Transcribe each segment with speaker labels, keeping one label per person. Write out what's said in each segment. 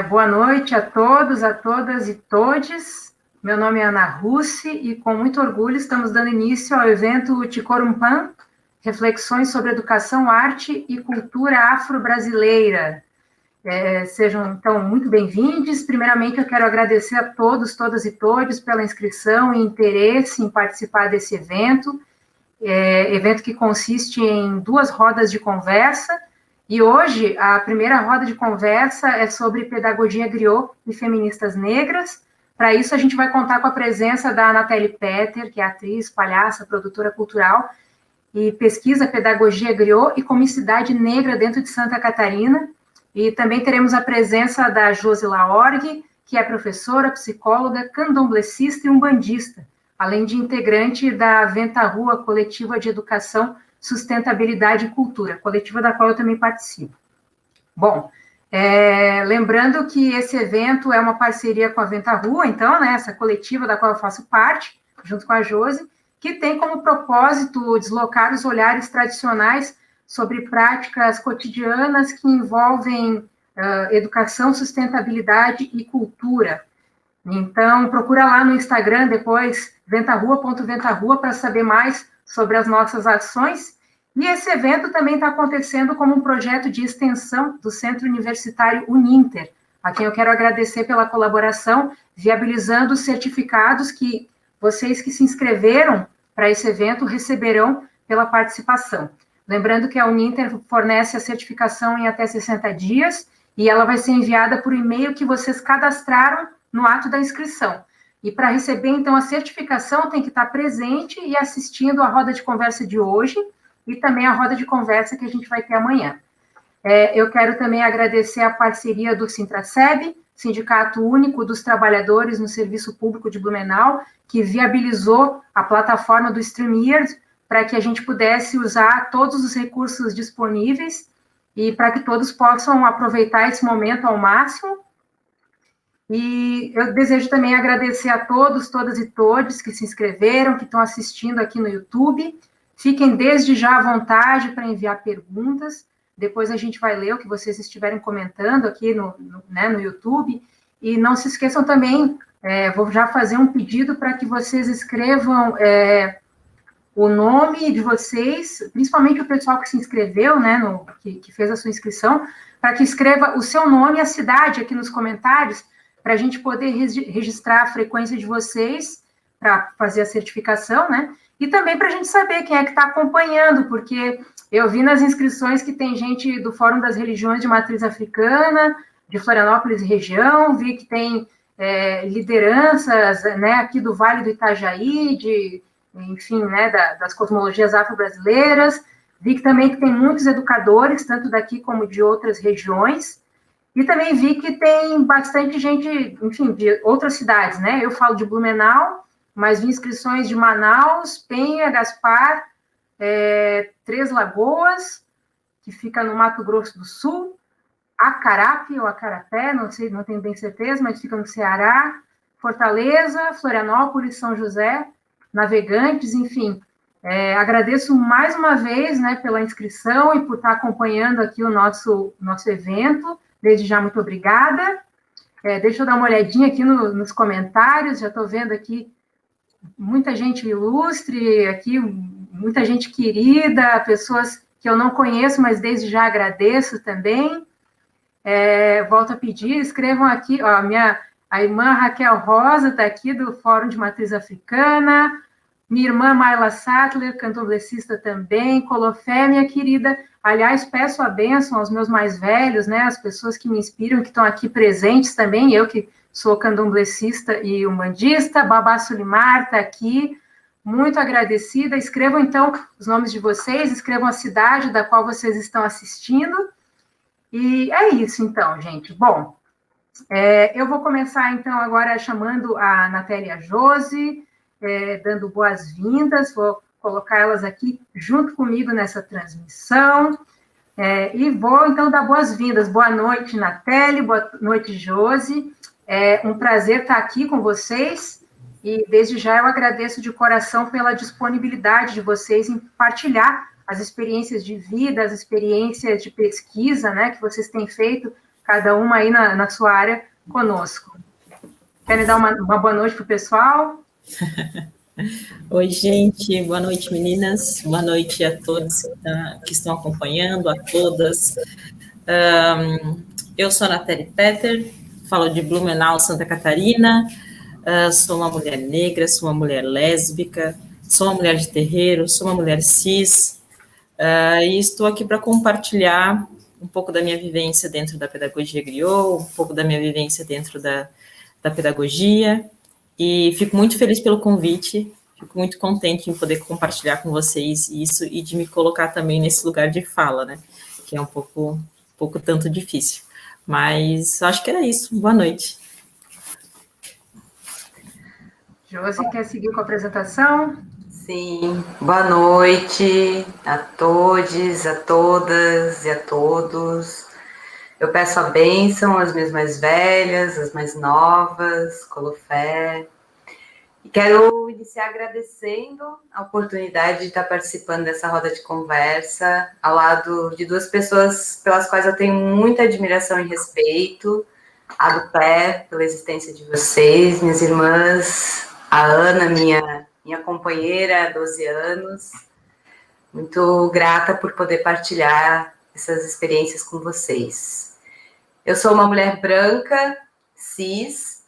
Speaker 1: Boa noite a todos, a todas e todes. Meu nome é Ana Russi e com muito orgulho estamos dando início ao evento Ticorumpan, Reflexões sobre Educação, Arte e Cultura Afro-Brasileira. Sejam, então, muito bem-vindos. Primeiramente, eu quero agradecer a todos, todas e todes pela inscrição e interesse em participar desse evento, evento que consiste em 2 rodas de conversa. E hoje, a primeira roda de conversa é sobre pedagogia griot e feministas negras. Para isso, a gente vai contar com a presença da Nathalie Petter, que é atriz, palhaça, produtora cultural, e pesquisa pedagogia griot e comicidade negra dentro de Santa Catarina. E também teremos a presença da Josi Laorgue, que é professora, psicóloga, candomblessista e umbandista, além de integrante da Venta Rua Coletiva de Educação, Sustentabilidade e Cultura, coletiva da qual eu também participo. Bom, lembrando que esse evento é uma parceria com a Venta Rua, então, né, essa coletiva da qual eu faço parte, junto com a Josi, que tem como propósito deslocar os olhares tradicionais sobre práticas cotidianas que envolvem educação, sustentabilidade e cultura. Então, procura lá no Instagram depois, ventarrua.ventarrua, para saber mais sobre as nossas ações. E esse evento também está acontecendo como um projeto de extensão do Centro Universitário Uninter, a quem eu quero agradecer pela colaboração, viabilizando os certificados que vocês que se inscreveram para esse evento receberão pela participação. Lembrando que a Uninter fornece a certificação em até 60 dias e ela vai ser enviada por e-mail que vocês cadastraram no ato da inscrição. E para receber, então, a certificação, tem que estar presente e assistindo a roda de conversa de hoje e também a roda de conversa que a gente vai ter amanhã. Eu quero também agradecer a parceria do Sintraceb, Sindicato Único dos Trabalhadores no Serviço Público de Blumenau, que viabilizou a plataforma do StreamYard para que a gente pudesse usar todos os recursos disponíveis e para que todos possam aproveitar esse momento ao máximo. E eu desejo também agradecer a todos, todas e todes que se inscreveram, que estão assistindo aqui no YouTube. Fiquem desde já à vontade para enviar perguntas. Depois a gente vai ler o que vocês estiverem comentando aqui no YouTube. E não se esqueçam também, vou já fazer um pedido para que vocês escrevam o nome de vocês, principalmente o pessoal que se inscreveu, né, que fez a sua inscrição, para que escreva o seu nome e a cidade aqui nos comentários, para a gente poder registrar a frequência de vocês, para fazer a certificação, né? E também para a gente saber quem é que está acompanhando, porque eu vi nas inscrições que tem gente do Fórum das Religiões de Matriz Africana, de Florianópolis e região, vi que tem lideranças, né, aqui do Vale do Itajaí, enfim, né, das cosmologias afro-brasileiras, vi que também tem muitos educadores, tanto daqui como de outras regiões, e também vi que tem bastante gente, enfim, de outras cidades, né? Eu falo de Blumenau, mas vi inscrições de Manaus, Penha, Gaspar, Três Lagoas, que fica no Mato Grosso do Sul, Acarape ou Acarapé, não sei, não tenho bem certeza, mas fica no Ceará, Fortaleza, Florianópolis, São José, Navegantes, enfim. Agradeço mais uma vez, né, pela inscrição e por estar acompanhando aqui o nosso evento. Desde já, muito obrigada. Deixa eu dar uma olhadinha aqui nos comentários, já estou vendo aqui muita gente ilustre, aqui muita gente querida, pessoas que eu não conheço, mas desde já agradeço também. Volto a pedir, escrevam aqui, ó, a irmã Raquel Rosa está aqui do Fórum de Matriz Africana, minha irmã Marla Sattler, candomblessista também, Colofé, minha querida. Aliás, peço a bênção aos meus mais velhos, né, as pessoas que me inspiram, que estão aqui presentes também, eu que sou candomblessista e umbandista, Babá Sulimar está aqui, muito agradecida. Escrevam, então, os nomes de vocês, escrevam a cidade da qual vocês estão assistindo. E é isso, então, gente. Bom, eu vou começar, então, agora chamando a Nathalie e a Josi, dando boas-vindas, vou colocar elas aqui junto comigo nessa transmissão, e vou, então, dar boas-vindas. Boa noite, Nathalie, boa noite, Josi. É um prazer estar aqui com vocês, e desde já eu agradeço de coração pela disponibilidade de vocês em partilhar as experiências de vida, as experiências de pesquisa, né, que vocês têm feito cada uma aí na sua área conosco. Querem dar uma boa noite para o pessoal?
Speaker 2: Oi, gente, boa noite, meninas, boa noite a todos que estão acompanhando, a todas. Eu sou a Natália Petter, falo de Blumenau, Santa Catarina, sou uma mulher negra, sou uma mulher lésbica, sou uma mulher de terreiro, sou uma mulher cis, e estou aqui para compartilhar um pouco da minha vivência dentro da pedagogia griot, um pouco da minha vivência dentro da pedagogia, e fico muito feliz pelo convite, fico muito contente em poder compartilhar com vocês isso e de me colocar também nesse lugar de fala, né, que é um pouco tanto difícil. Mas acho que era isso. Boa noite.
Speaker 1: Josi, quer seguir com a apresentação?
Speaker 3: Sim, boa noite a todos, a todas e a todos. Eu peço a bênção às minhas mais velhas, às mais novas, Colofé. E quero iniciar agradecendo a oportunidade de estar participando dessa roda de conversa, ao lado de duas pessoas pelas quais eu tenho muita admiração e respeito. A do Pé, pela existência de vocês, minhas irmãs, a Ana, minha companheira há 12 anos. Muito grata por poder partilhar essas experiências com vocês. Eu sou uma mulher branca, cis,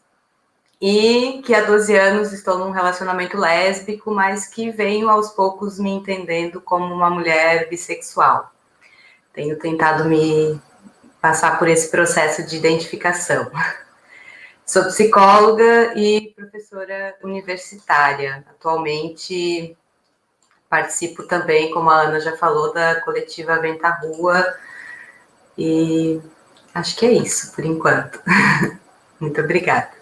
Speaker 3: e que há 12 anos estou num relacionamento lésbico, mas que venho aos poucos me entendendo como uma mulher bissexual. Tenho tentado me passar por esse processo de identificação. Sou psicóloga e professora universitária. Atualmente participo também, como a Ana já falou, da coletiva Venta Rua, e acho que é isso por enquanto. Muito obrigada.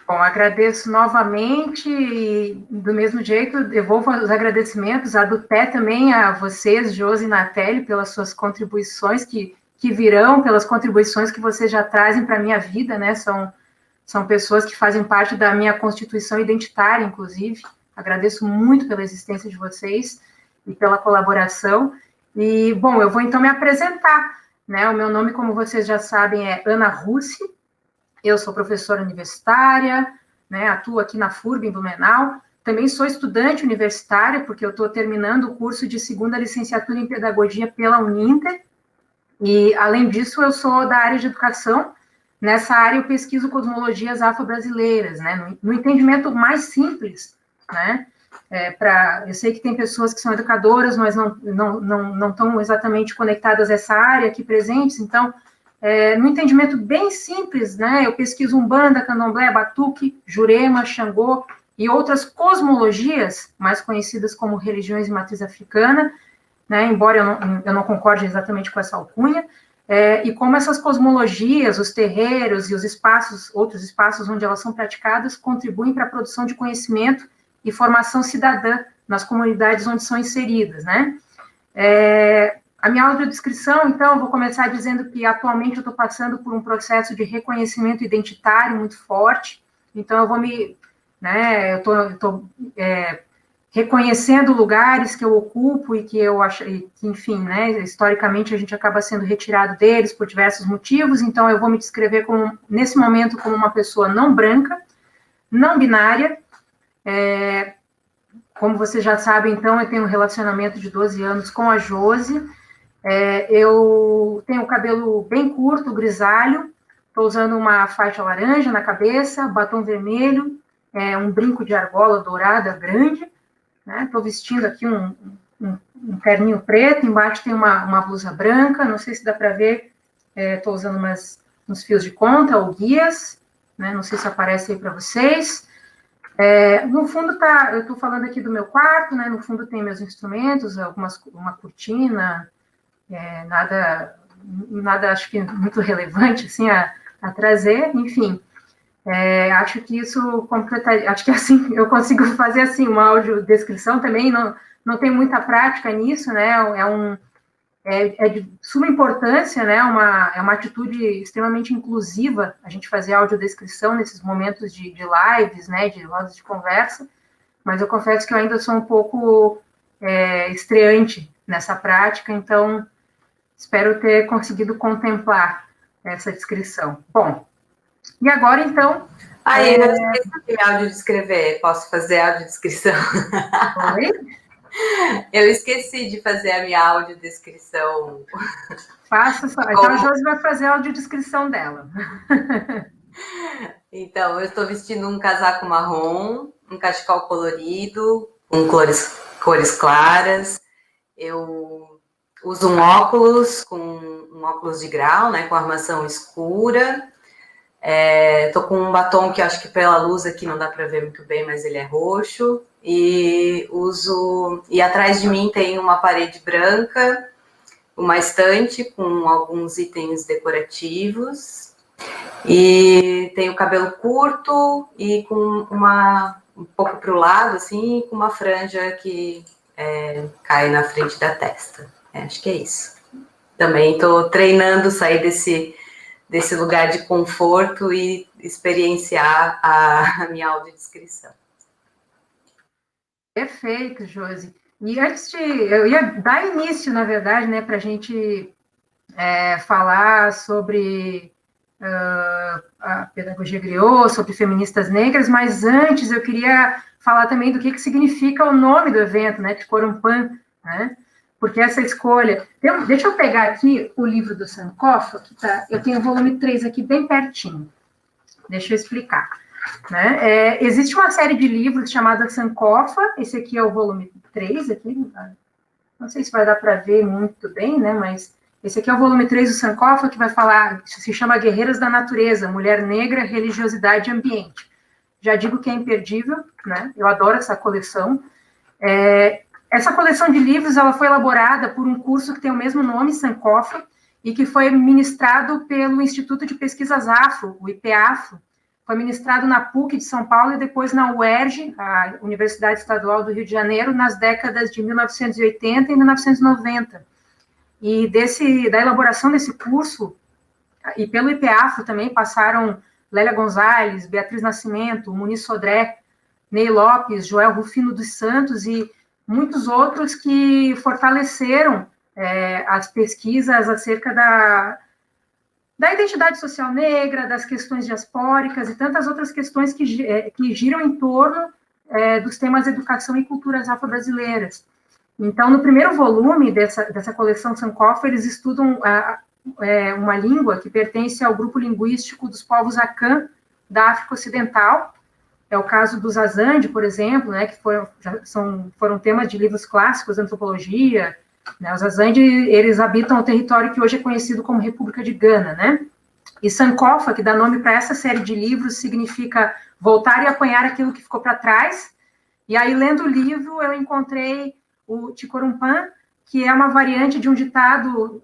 Speaker 1: Bom, agradeço novamente e, do mesmo jeito, devolvo os agradecimentos, a do Té também, a vocês, Josi e Natélia, pelas suas contribuições que virão, pelas contribuições que vocês já trazem para a minha vida, né? São pessoas que fazem parte da minha constituição identitária, inclusive. Agradeço muito pela existência de vocês e pela colaboração. E, bom, eu vou então me apresentar, né? O meu nome, como vocês já sabem, é Ana Russi. Eu sou professora universitária, né, atuo aqui na FURB, em Blumenau. Também sou estudante universitária, porque eu estou terminando o curso de segunda licenciatura em Pedagogia pela Uninter. E, além disso, eu sou da área de educação. Nessa área, eu pesquiso cosmologias afro-brasileiras, né, no entendimento mais simples, né. Eu sei que tem pessoas que são educadoras, mas não estão exatamente conectadas a essa área aqui presentes, então, no entendimento bem simples, né, eu pesquiso Umbanda, Candomblé, Batuque, Jurema, Xangô e outras cosmologias, mais conhecidas como religiões de matriz africana, né, embora eu não concorde exatamente com essa alcunha, e como essas cosmologias, os terreiros e os espaços, outros espaços onde elas são praticadas, contribuem para a produção de conhecimento e formação cidadã nas comunidades onde são inseridas, né. A minha audiodescrição, então, eu vou começar dizendo que atualmente eu estou passando por um processo de reconhecimento identitário muito forte, então eu vou eu estou reconhecendo lugares que eu ocupo e que eu acho, que, enfim, né, historicamente a gente acaba sendo retirado deles por diversos motivos, então eu vou me descrever nesse momento como uma pessoa não branca, não binária. Como vocês já sabem, então, eu tenho um relacionamento de 12 anos com a Josi. Eu tenho o cabelo bem curto, grisalho, estou usando uma faixa laranja na cabeça, batom vermelho, um brinco de argola dourada grande, né? Estou vestindo aqui um terninho preto, embaixo tem uma blusa branca, não sei se dá para ver, estou usando uns fios de conta ou guias, né? Não sei se aparece aí para vocês. No fundo eu estou falando aqui do meu quarto, né? No fundo tem meus instrumentos, uma cortina, nada acho que muito relevante assim a trazer, enfim. Acho que isso completa, acho que assim eu consigo fazer assim uma audiodescrição também, não tem muita prática nisso, né? É de suma importância, né? É uma atitude extremamente inclusiva a gente fazer audiodescrição nesses momentos de lives, né? De rodas de conversa, mas eu confesso que eu ainda sou um pouco estreante nessa prática, então espero ter conseguido contemplar essa descrição. Bom, e agora, então...
Speaker 3: Aí, eu esqueci de audiodescrever. Posso fazer a audiodescrição?
Speaker 1: Oi?
Speaker 3: Eu esqueci de fazer a minha audiodescrição.
Speaker 1: Faça só. Então, a Josi vai fazer a audiodescrição dela.
Speaker 3: Então, eu estou vestindo um casaco marrom, um cachecol colorido, com cores claras. Eu uso um óculos de grau, né, com armação escura. Tô com um batom que acho que pela luz aqui não dá para ver muito bem, mas ele é roxo. E atrás de mim tem uma parede branca, uma estante com alguns itens decorativos. E tenho cabelo curto e com um pouco para o lado, assim, com uma franja que cai na frente da testa. Acho que é isso. Também estou treinando sair desse lugar de conforto e experienciar a minha audiodescrição.
Speaker 1: Perfeito, Josi. E eu ia dar início, na verdade, né, para a gente falar sobre a pedagogia griot, sobre feministas negras, mas antes eu queria falar também do que significa o nome do evento, né, Tikorum-Pan, né? Porque essa escolha... Deixa eu pegar aqui o livro do Sankofa, que eu tenho o volume 3 aqui bem pertinho. Deixa eu explicar. Né? Existe uma série de livros chamada Sankofa, esse aqui é o volume 3, aqui, não sei se vai dar para ver muito bem, né? Mas esse aqui é o volume 3 do Sankofa, que vai falar, se chama Guerreiras da Natureza, Mulher Negra, Religiosidade e Ambiente. Já digo que é imperdível, né? Eu adoro essa coleção. Essa coleção de livros ela foi elaborada por um curso que tem o mesmo nome, Sankofa, e que foi ministrado pelo Instituto de Pesquisas Afro, o IPEAFRO. Foi ministrado na PUC de São Paulo e depois na UERJ, a Universidade Estadual do Rio de Janeiro, nas décadas de 1980 e 1990. E da elaboração desse curso, e pelo IPEAFRO também passaram Lélia Gonzalez, Beatriz Nascimento, Muniz Sodré, Ney Lopes, Joel Rufino dos Santos e muitos outros que fortaleceram as pesquisas acerca da identidade social negra, das questões diaspóricas e tantas outras questões que giram em torno dos temas educação e culturas afro-brasileiras. Então, no primeiro volume dessa coleção Sankofa, eles estudam uma língua que pertence ao grupo linguístico dos povos Akan da África Ocidental. É o caso dos Azande, por exemplo, né, que foram temas de livros clássicos de antropologia. Né, os Azande, eles habitam o território que hoje é conhecido como República de Gana, né? E Sankofa, que dá nome para essa série de livros, significa voltar e apanhar aquilo que ficou para trás. E aí, lendo o livro, eu encontrei o Tikorum-Pan, que é uma variante de um ditado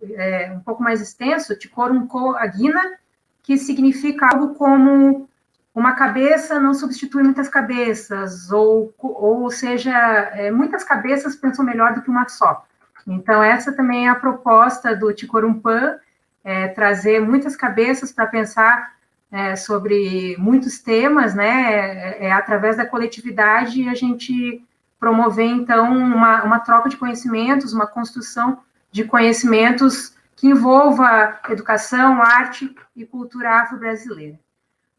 Speaker 1: um pouco mais extenso, Tikorum-Ko Agina, que significa algo como uma cabeça não substitui muitas cabeças, ou seja, muitas cabeças pensam melhor do que uma só. Então, essa também é a proposta do Tikorum-Pan, trazer muitas cabeças para pensar sobre muitos temas, né? Através da coletividade, a gente promover, então, uma troca de conhecimentos, uma construção de conhecimentos que envolva educação, arte e cultura afro-brasileira.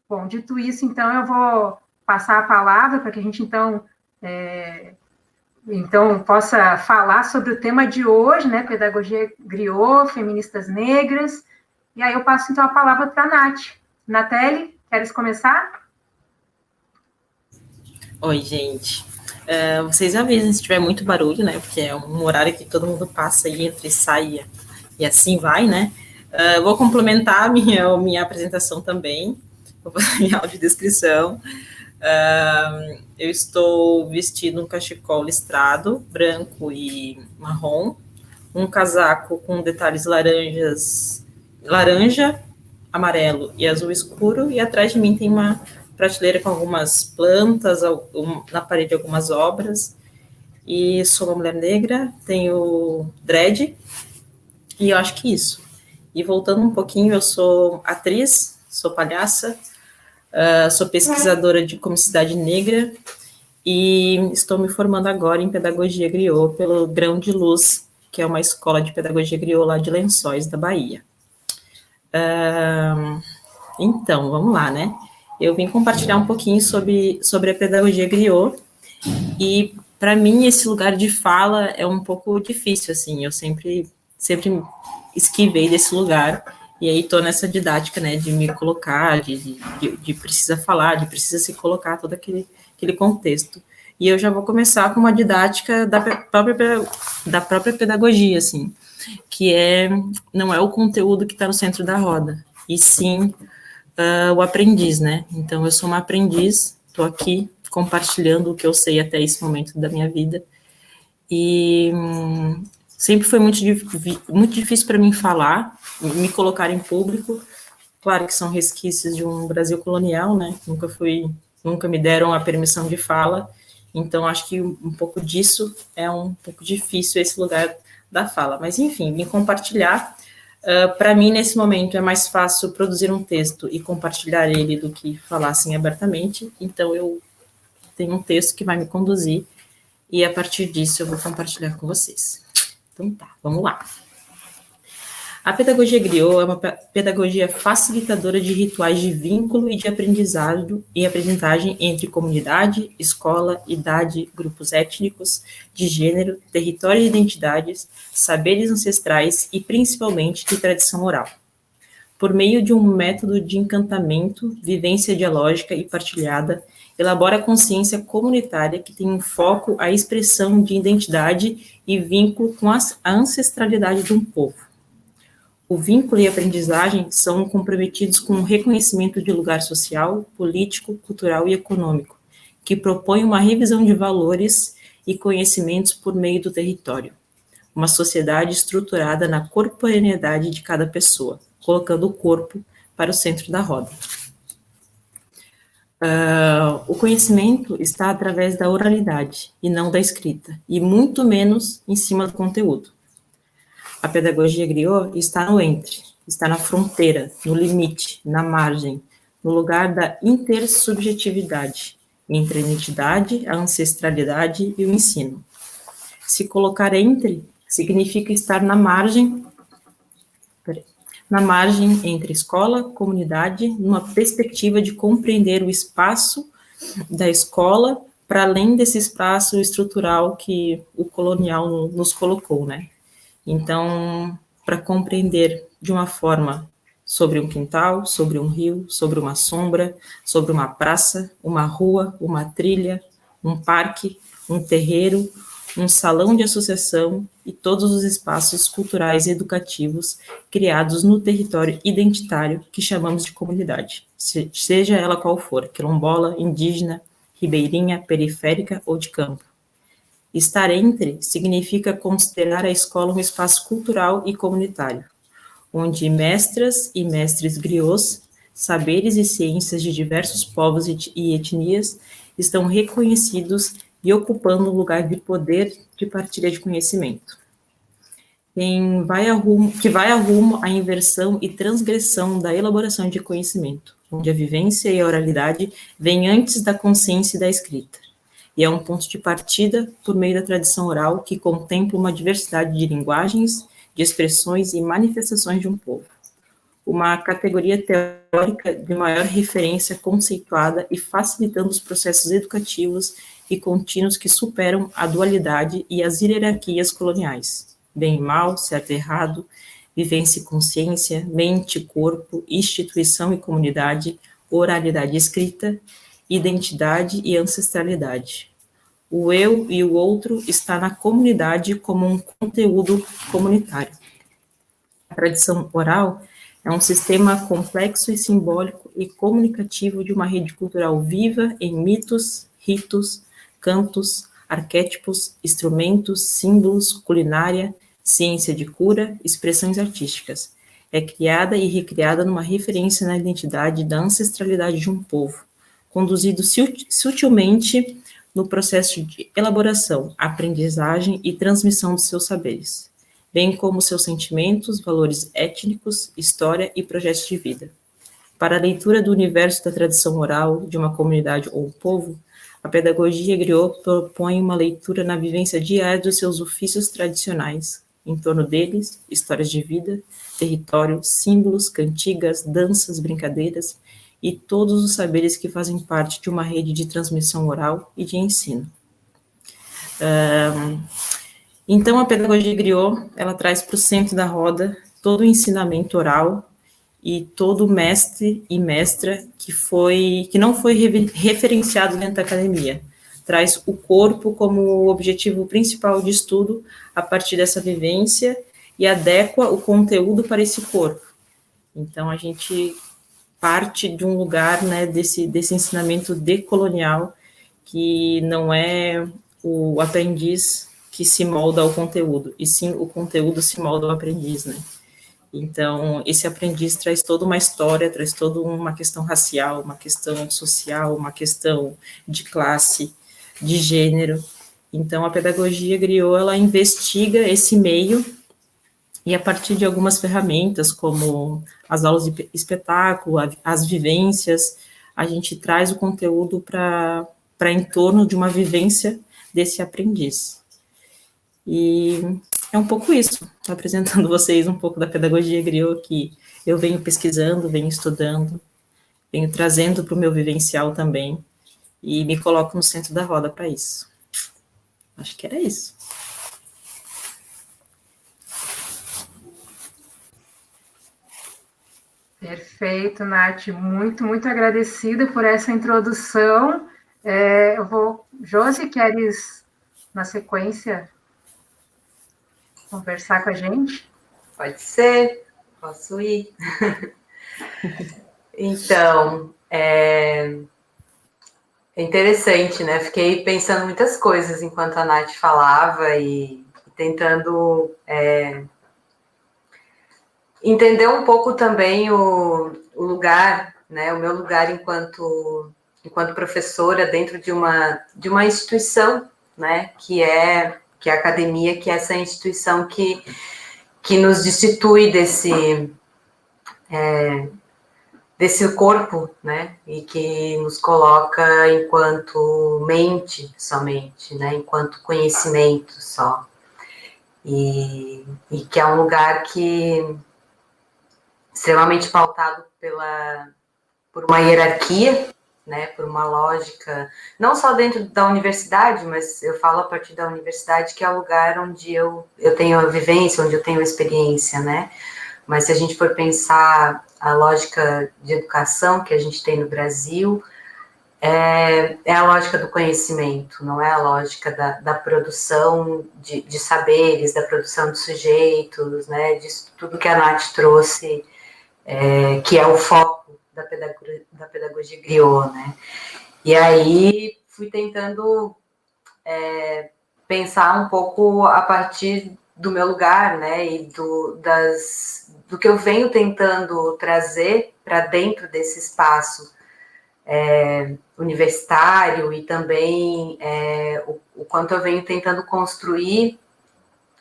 Speaker 1: Bom, dito isso, então, eu vou passar a palavra para que a gente, então, possa falar sobre o tema de hoje, né, pedagogia griot, feministas negras, e aí eu passo, então, a palavra para a Nath. Nathalie, queres começar?
Speaker 2: Oi, gente. Vocês avisam se tiver muito barulho, né, porque é um horário que todo mundo passa e entra e sai, e assim vai, né. Vou complementar a minha apresentação também, vou fazer minha audiodescrição. Eu estou vestindo um cachecol listrado, branco e marrom, um casaco com detalhes laranja, amarelo e azul escuro, e atrás de mim tem uma prateleira com algumas plantas, na parede algumas obras, e sou uma mulher negra, tenho dread, e eu acho que isso. E voltando um pouquinho, eu sou atriz, sou palhaça, sou pesquisadora de comicidade negra e estou me formando agora em pedagogia griot pelo Grão de Luz, que é uma escola de pedagogia griot lá de Lençóis, da Bahia. Então, vamos lá, né? Eu vim compartilhar um pouquinho sobre a pedagogia griot, e para mim esse lugar de fala é um pouco difícil, assim, eu sempre esquivei desse lugar, e aí estou nessa didática, né, de me colocar, de precisa falar, de precisa se colocar, todo aquele contexto. E eu já vou começar com uma didática da própria pedagogia, assim, que não é o conteúdo que está no centro da roda, e sim o aprendiz, né? Então, eu sou uma aprendiz, estou aqui compartilhando o que eu sei até esse momento da minha vida, e sempre foi muito difícil para mim falar, me colocar em público. Claro que são resquícios de um Brasil colonial, né? Nunca me deram a permissão de fala, então acho que um pouco disso é um pouco difícil esse lugar da fala. Mas, enfim, me compartilhar. Para mim, nesse momento, é mais fácil produzir um texto e compartilhar ele do que falar assim abertamente, então eu tenho um texto que vai me conduzir, e a partir disso eu vou compartilhar com vocês. Então tá, vamos lá. A pedagogia griot é uma pedagogia facilitadora de rituais de vínculo e de aprendizado e aprendizagem entre comunidade, escola, idade, grupos étnicos, de gênero, território e identidades, saberes ancestrais e, principalmente, de tradição oral. Por meio de um método de encantamento, vivência dialógica e partilhada, elabora a consciência comunitária que tem em foco a expressão de identidade e vínculo com a ancestralidade de um povo. O vínculo e a aprendizagem são comprometidos com o reconhecimento de lugar social, político, cultural e econômico, que propõe uma revisão de valores e conhecimentos por meio do território. Uma sociedade estruturada na corporeidade de cada pessoa, colocando o corpo para o centro da roda. O conhecimento está através da oralidade e não da escrita, e muito menos em cima do conteúdo. A pedagogia griot está no entre, está na fronteira, no limite, na margem, no lugar da intersubjetividade, entre a identidade, a ancestralidade e o ensino. Se colocar entre significa estar na margem entre escola, comunidade, numa perspectiva de compreender o espaço da escola para além desse espaço estrutural que o colonial nos colocou, né? Então, para compreender de uma forma sobre um quintal, sobre um rio, sobre uma sombra, sobre uma praça, uma rua, uma trilha, um parque, um terreiro, um salão de associação e todos os espaços culturais e educativos criados no território identitário que chamamos de comunidade, seja ela qual for, quilombola, indígena, ribeirinha, periférica ou de campo. Estar entre significa considerar a escola um espaço cultural e comunitário, onde mestras e mestres griots, saberes e ciências de diversos povos e etnias estão reconhecidos e ocupando um lugar de poder de partilha de conhecimento. Que vai a rumo à inversão e transgressão da elaboração de conhecimento, onde a vivência e a oralidade vêm antes da consciência e da escrita. E é um ponto de partida por meio da tradição oral que contempla uma diversidade de linguagens, de expressões e manifestações de um povo. Uma categoria teórica de maior referência conceituada e facilitando os processos educativos e contínuos que superam a dualidade e as hierarquias coloniais. Bem e mal, certo e errado, vivência e consciência, mente e corpo, instituição e comunidade, oralidade e escrita, identidade e ancestralidade. O eu e o outro está na comunidade como um conteúdo comunitário. A tradição oral é um sistema complexo e simbólico e comunicativo de uma rede cultural viva em mitos, ritos, cantos, arquétipos, instrumentos, símbolos, culinária, ciência de cura, expressões artísticas. É criada e recriada numa referência na identidade da ancestralidade de um povo, conduzido sutilmente no processo de elaboração, aprendizagem e transmissão de seus saberes, bem como seus sentimentos, valores étnicos, história e projetos de vida. Para a leitura do universo da tradição oral de uma comunidade ou um povo, a pedagogia griot propõe uma leitura na vivência diária dos seus ofícios tradicionais, em torno deles, histórias de vida, território, símbolos, cantigas, danças, brincadeiras e todos os saberes que fazem parte de uma rede de transmissão oral e de ensino. Então, a pedagogia griot, ela traz para o centro da roda todo o ensinamento oral e todo mestre e mestra que não foi referenciado dentro da academia. Traz o corpo como o objetivo principal de estudo a partir dessa vivência e adequa o conteúdo para esse corpo. Então, a gente parte de um lugar, né, desse ensinamento decolonial, que não é o aprendiz que se molda ao conteúdo, e sim o conteúdo se molda ao aprendiz, né? Então, esse aprendiz traz toda uma história, traz toda uma questão racial, uma questão social, uma questão de classe, de gênero. Então, a pedagogia griot, ela investiga esse meio e a partir de algumas ferramentas, como as aulas de espetáculo, as vivências, a gente traz o conteúdo para em torno de uma vivência desse aprendiz. E é um pouco isso, apresentando vocês um pouco da pedagogia griot que eu venho pesquisando, venho estudando, venho trazendo para o meu vivencial também, e me coloco no centro da roda para isso. Acho que era isso.
Speaker 1: Perfeito, Nath. Muito, muito agradecida por essa introdução. Josi, queres, na sequência, conversar com a gente?
Speaker 3: Pode ser, posso ir. Então, é interessante, né? Fiquei pensando muitas coisas enquanto a Nath falava e tentando entender um pouco também o lugar, né? O meu lugar enquanto professora dentro de uma instituição, né? Que é a academia, que é essa instituição que nos destitui desse corpo, né, e que nos coloca enquanto mente somente, né, enquanto conhecimento só, e que é um lugar que extremamente pautado por uma hierarquia, né, por uma lógica, não só dentro da universidade, mas eu falo a partir da universidade, que é o lugar onde eu tenho a vivência, onde eu tenho a experiência, né, mas se a gente for pensar a lógica de educação que a gente tem no Brasil, é a lógica do conhecimento, não é a lógica da produção de saberes, da produção de sujeitos, né, disso tudo que a Nath trouxe, que é o foco da pedagogia griot, né. E aí fui tentando pensar um pouco a partir do meu lugar, né, e do que eu venho tentando trazer para dentro desse espaço universitário e também o quanto eu venho tentando construir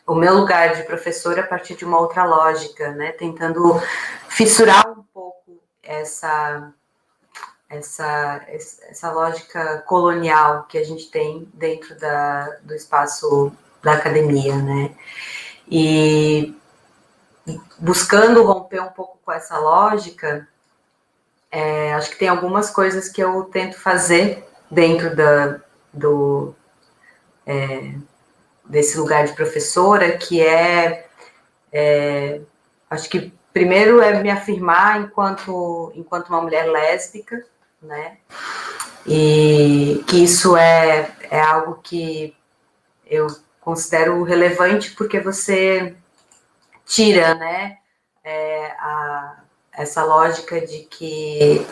Speaker 3: o meu lugar de professora a partir de uma outra lógica, né, tentando fissurar um pouco essa lógica colonial que a gente tem dentro do espaço da academia, né, e buscando romper um pouco com essa lógica, acho que tem algumas coisas que eu tento fazer dentro desse lugar de professora, que acho que primeiro é me afirmar enquanto uma mulher lésbica, né, e que isso é algo que eu considero relevante, porque você tira, né, essa lógica de que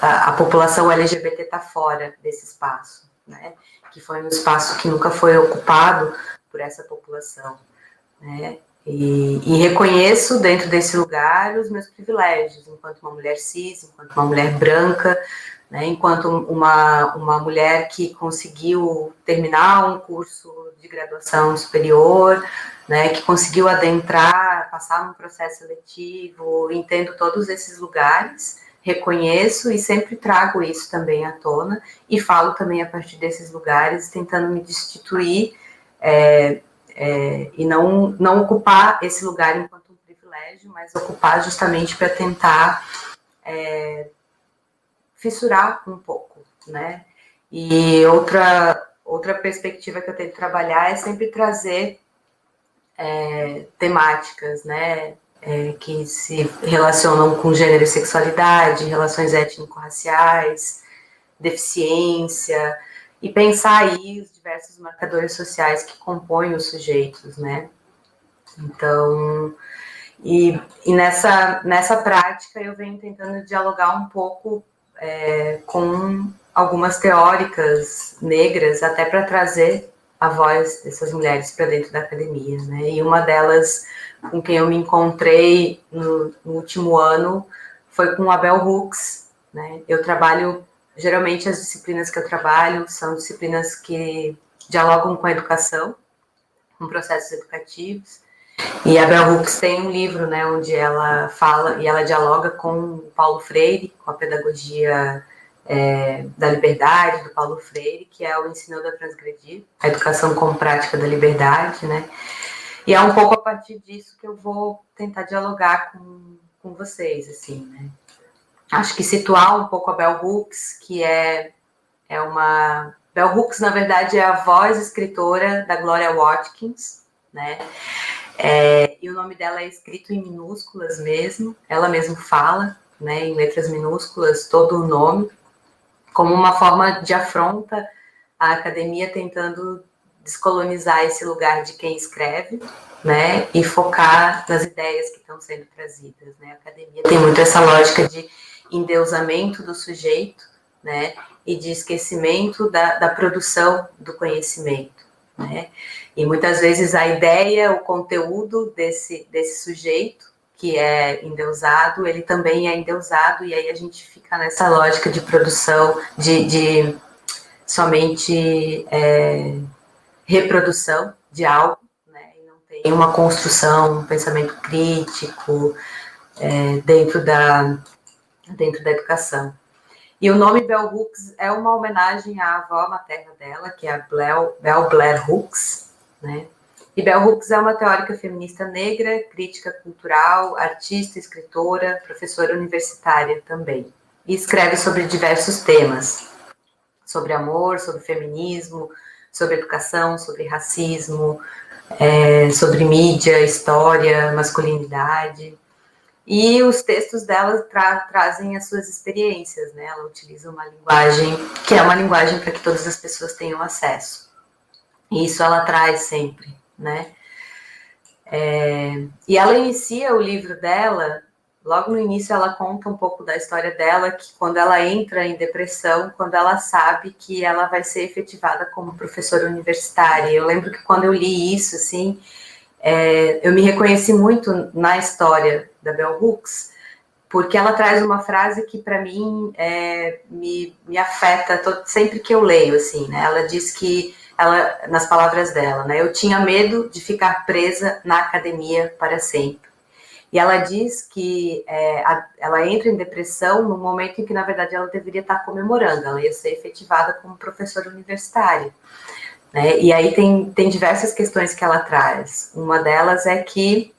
Speaker 3: a população LGBT está fora desse espaço, né, que foi um espaço que nunca foi ocupado por essa população, né, e reconheço dentro desse lugar os meus privilégios, enquanto uma mulher cis, enquanto uma mulher branca, né, enquanto uma mulher que conseguiu terminar um curso de graduação superior, né, que conseguiu adentrar, passar num processo seletivo, entendo todos esses lugares, reconheço e sempre trago isso também à tona, e falo também a partir desses lugares, tentando me destituir E não ocupar esse lugar enquanto um privilégio, mas ocupar justamente para tentar fissurar um pouco, né? E outra perspectiva que eu tenho que trabalhar é sempre trazer temáticas, né, que se relacionam com gênero e sexualidade, relações étnico-raciais, deficiência, e pensar aí os diversos marcadores sociais que compõem os sujeitos, né? Então, e nessa prática eu venho tentando dialogar um pouco com algumas teóricas negras, até para trazer a voz dessas mulheres para dentro da academia, né? E uma delas com quem eu me encontrei no último ano foi com a Bell Hooks, né? Eu trabalho, geralmente as disciplinas que eu trabalho são disciplinas que dialogam com a educação, com processos educativos, e a Bell Hooks tem um livro, né, onde ela fala e ela dialoga com o Paulo Freire, com a pedagogia da liberdade, do Paulo Freire, que é o Ensinando a Transgredir, a educação como prática da liberdade, né? E é um pouco a partir disso que eu vou tentar dialogar com vocês, assim, né? Acho que situar um pouco a Bell Hooks, que é uma... Bell Hooks, na verdade, é a voz escritora da Gloria Watkins, né? E o nome dela é escrito em minúsculas mesmo, ela mesma fala, né, em letras minúsculas, todo o nome, como uma forma de afronta à academia, tentando descolonizar esse lugar de quem escreve, né, e focar nas ideias que estão sendo trazidas, né. A academia tem muito essa lógica de endeusamento do sujeito, né, e de esquecimento da produção do conhecimento, né. E muitas vezes a ideia, o conteúdo desse sujeito que é endeusado, ele também é endeusado, e aí a gente fica nessa lógica de produção, de somente reprodução de algo, né, e não tem uma construção, um pensamento crítico dentro da educação. E o nome Bell Hooks é uma homenagem à avó materna dela, que é a Bell Blair Hooks, né? E Bell Hooks é uma teórica feminista negra, crítica cultural, artista, escritora, professora universitária também. E escreve sobre diversos temas, sobre amor, sobre feminismo, sobre educação, sobre racismo, sobre mídia, história, masculinidade. E os textos dela trazem as suas experiências, né? Ela utiliza uma linguagem que é uma linguagem para que todas as pessoas tenham acesso. E isso ela traz sempre, né? E ela inicia o livro dela, logo no início ela conta um pouco da história dela, que quando ela entra em depressão, quando ela sabe que ela vai ser efetivada como professora universitária. Eu lembro que quando eu li isso, assim, eu me reconheci muito na história da Bell Hooks, porque ela traz uma frase que para mim me afeta sempre que eu leio, assim, né? Ela diz que nas palavras dela, né? Eu tinha medo de ficar presa na academia para sempre. E ela diz que ela entra em depressão no momento em que, na verdade, ela deveria estar comemorando, ela ia ser efetivada como professora universitária, né? E aí tem diversas questões que ela traz. Uma delas é que,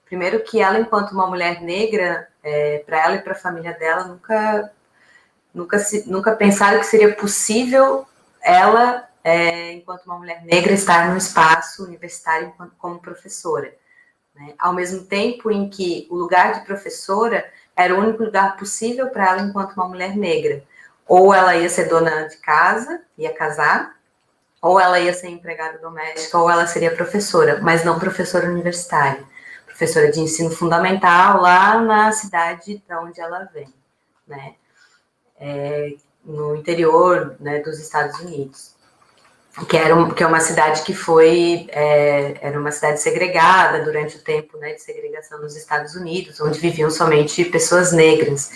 Speaker 3: primeiro, que ela, enquanto uma mulher negra, para ela e para a família dela, nunca pensaram que seria possível ela, enquanto uma mulher negra, estar no espaço universitário como professora, né? Ao mesmo tempo em que o lugar de professora era o único lugar possível para ela enquanto uma mulher negra. Ou ela ia ser dona de casa, ia casar, ou ela ia ser empregada doméstica, ou ela seria professora, mas não professora universitária, professora de ensino fundamental lá na cidade de onde ela vem, né? No interior, né, dos Estados Unidos, que é uma cidade que era uma cidade segregada durante o tempo, né, de segregação nos Estados Unidos, onde viviam somente pessoas negras,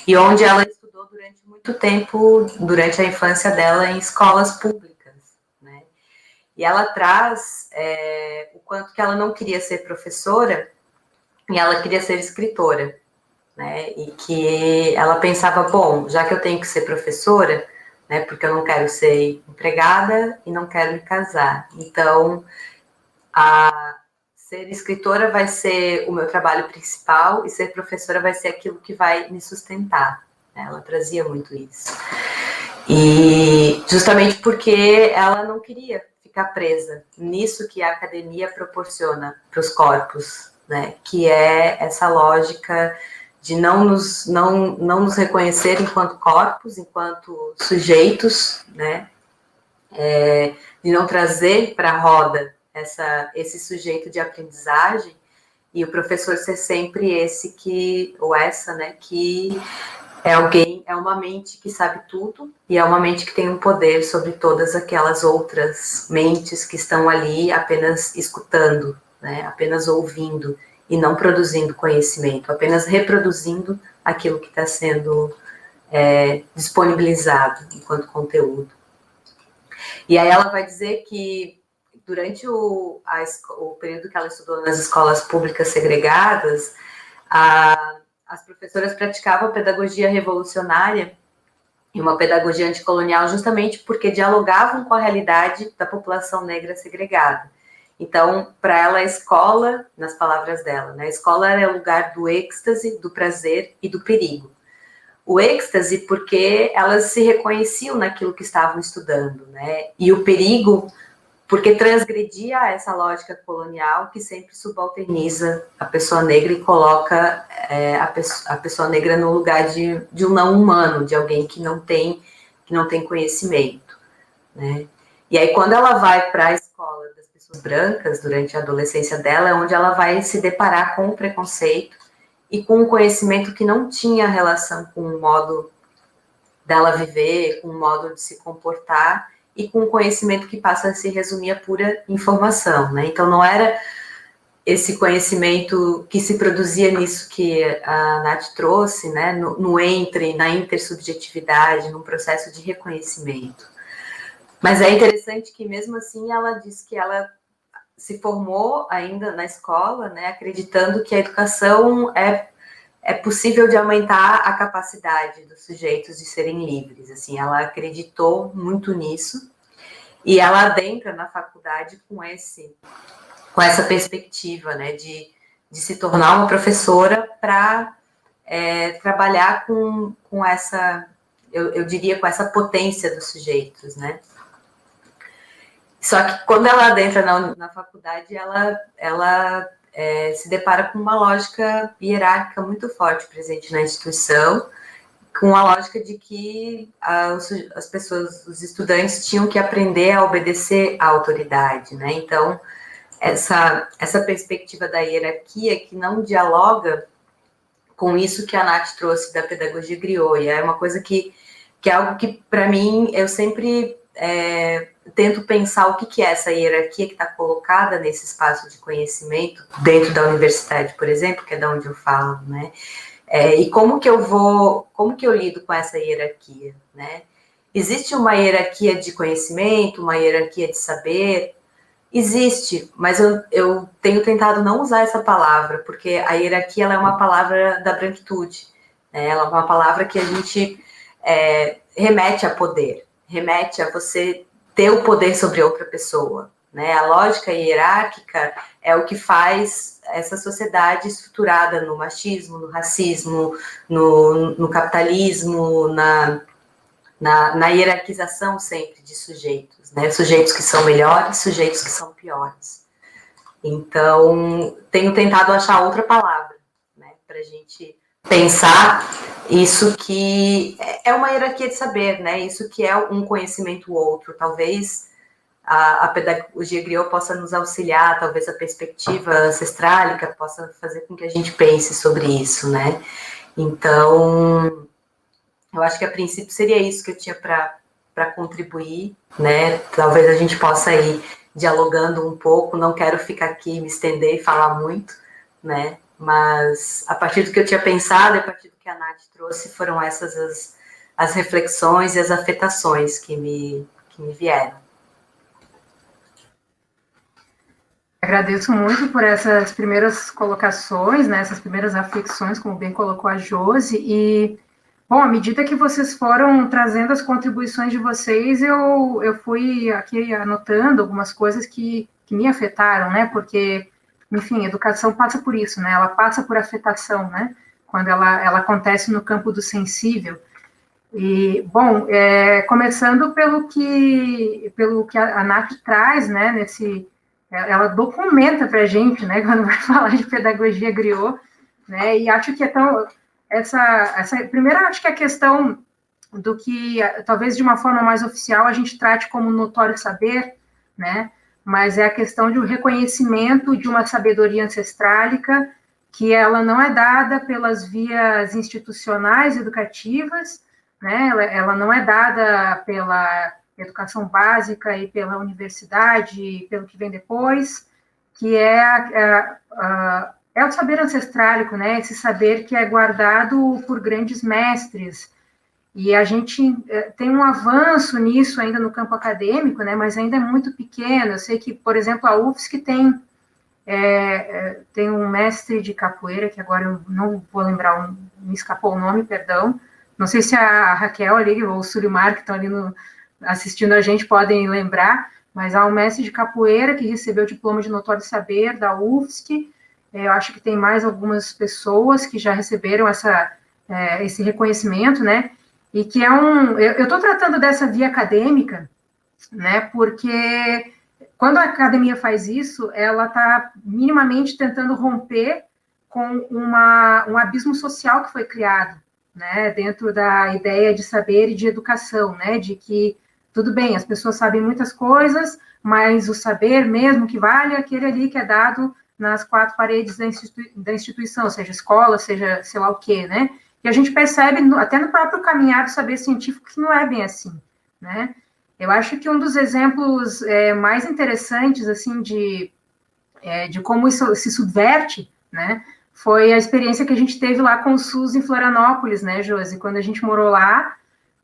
Speaker 3: e onde ela estudou durante muito tempo, durante a infância dela, em escolas públicas, né? E ela traz o quanto que ela não queria ser professora, e ela queria ser escritora, né? E que ela pensava, bom, já que eu tenho que ser professora, né? Porque eu não quero ser empregada e não quero me casar. Então, ser escritora vai ser o meu trabalho principal e ser professora vai ser aquilo que vai me sustentar. Ela trazia muito isso. E justamente porque ela não queria ficar presa nisso que a academia proporciona para os corpos, né? Que é essa lógica de não nos reconhecer enquanto corpos, enquanto sujeitos, né? De não trazer para a roda esse sujeito de aprendizagem, e o professor ser sempre esse que, ou essa, né, que é uma mente que sabe tudo, e é uma mente que tem um poder sobre todas aquelas outras mentes que estão ali apenas escutando, né, apenas ouvindo, e não produzindo conhecimento, apenas reproduzindo aquilo que está sendo disponibilizado enquanto conteúdo. E aí ela vai dizer que durante o período que ela estudou nas escolas públicas segregadas, as professoras praticavam pedagogia revolucionária e uma pedagogia anticolonial justamente porque dialogavam com a realidade da população negra segregada. Então, para ela, a escola, nas palavras dela, né, a escola era o lugar do êxtase, do prazer e do perigo. O êxtase porque elas se reconheciam naquilo que estavam estudando, né? E o perigo porque transgredia essa lógica colonial que sempre subalterniza a pessoa negra e coloca a pessoa negra no lugar de um não humano, de alguém que não tem conhecimento, né? E aí quando ela vai para a escola das pessoas brancas durante a adolescência dela, é onde ela vai se deparar com o preconceito e com um conhecimento que não tinha relação com o modo dela viver, com o modo de se comportar, e com um conhecimento que passa a se resumir a pura informação, né? Então, não era esse conhecimento que se produzia nisso que a Nath trouxe, né? Na intersubjetividade, num processo de reconhecimento. Mas é interessante que, mesmo assim, ela diz que ela se formou ainda na escola, né, acreditando que a educação é possível de aumentar a capacidade dos sujeitos de serem livres. Assim, ela acreditou muito nisso e ela adentra na faculdade com essa perspectiva, né, de se tornar uma professora para trabalhar com essa, eu diria, com essa potência dos sujeitos, né. Só que quando ela adentra na faculdade, ela se depara com uma lógica hierárquica muito forte presente na instituição, com a lógica de que as pessoas, os estudantes, tinham que aprender a obedecer à autoridade, né? Então, essa perspectiva da hierarquia que não dialoga com isso que a Nath trouxe da pedagogia griot, é uma coisa que é algo que, para mim, eu sempre tento pensar o que é essa hierarquia que está colocada nesse espaço de conhecimento dentro da universidade, por exemplo, que é de onde eu falo, né? E como que eu lido com essa hierarquia, né? Existe uma hierarquia de conhecimento, uma hierarquia de saber? Existe, mas eu tenho tentado não usar essa palavra, porque a hierarquia ela é uma palavra da branquitude, né? Ela é uma palavra que a gente remete a poder, remete a você ter o poder sobre outra pessoa, né? A lógica hierárquica é o que faz essa sociedade estruturada no machismo, no racismo, no capitalismo, na hierarquização sempre de sujeitos, né? Sujeitos que são melhores, sujeitos que são piores. Então, tenho tentado achar outra palavra, né, para a gente pensar isso que é uma hierarquia de saber, né? Isso que é um conhecimento outro. Talvez a pedagogia griot possa nos auxiliar, talvez a perspectiva ancestrálica possa fazer com que a gente pense sobre isso, né? Então, eu acho que a princípio seria isso que eu tinha para contribuir, né? Talvez a gente possa ir dialogando um pouco, não quero ficar aqui, me estender e falar muito, né? Mas a partir do que eu tinha pensado, a partir do que a Nath trouxe, foram essas as reflexões e as afetações que me vieram.
Speaker 1: Agradeço muito por essas primeiras colocações, né, essas primeiras reflexões, como bem colocou a Josi, e Bom, à medida que vocês foram trazendo as contribuições de vocês, eu fui aqui anotando algumas coisas que me afetaram, né? Porque, enfim, a educação passa por isso, né? Ela passa por afetação, né? Quando ela acontece no campo do sensível. E, bom, começando pelo que a Nath traz, né? Ela documenta para a gente, né? Quando vai falar de pedagogia griot, né? E acho que é tão primeiro, acho que a questão do que, talvez de uma forma mais oficial, a gente trate como notório saber, né? Mas é a questão de um reconhecimento de uma sabedoria ancestrálica que ela não é dada pelas vias institucionais educativas, né? Ela não é dada pela educação básica e pela universidade, pelo que vem depois, que é o saber ancestrálico, né? Esse saber que é guardado por grandes mestres. E a gente tem um avanço nisso ainda no campo acadêmico, né? Mas ainda é muito pequeno. Eu sei que, por exemplo, a UFSC tem um mestre de capoeira, que agora eu não vou lembrar, me escapou o nome, perdão. Não sei se a Raquel ali, ou o Sulimar, que estão ali assistindo a gente, podem lembrar, mas há um mestre de capoeira que recebeu o diploma de notório saber da UFSC. Eu acho que tem mais algumas pessoas que já receberam esse reconhecimento, né? E que eu estou tratando dessa via acadêmica, né? Porque quando a academia faz isso, ela está minimamente tentando romper com um abismo social que foi criado, né? Dentro da ideia de saber e de educação, né? De que tudo bem, as pessoas sabem muitas coisas, mas o saber mesmo que vale é aquele ali que é dado nas quatro paredes da instituição, seja escola, seja sei lá o quê, né? E a gente percebe, até no próprio caminhar do saber científico, que não é bem assim, né? Eu acho que um dos exemplos mais interessantes, assim, de como isso se subverte, né, foi a experiência que a gente teve lá com o SUS em Florianópolis, né, Josi? Quando a gente morou lá,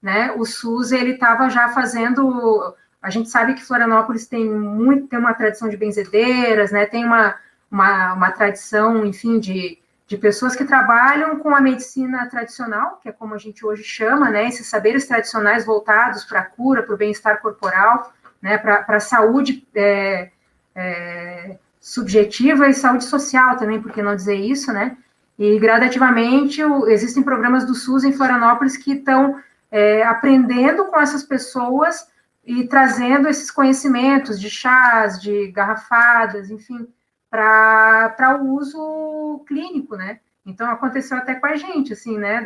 Speaker 1: né, o SUS, ele estava já fazendo... A gente sabe que Florianópolis tem uma tradição de benzedeiras, né, tem uma tradição, enfim, de pessoas que trabalham com a medicina tradicional, que é como a gente hoje chama, né, esses saberes tradicionais voltados para a cura, para o bem-estar corporal, né, para a saúde subjetiva e saúde social também, por que não dizer isso, né? E gradativamente existem programas do SUS em Florianópolis que estão aprendendo com essas pessoas e trazendo esses conhecimentos de chás, de garrafadas, enfim, para o uso clínico, né? Então, aconteceu até com a gente, assim, né,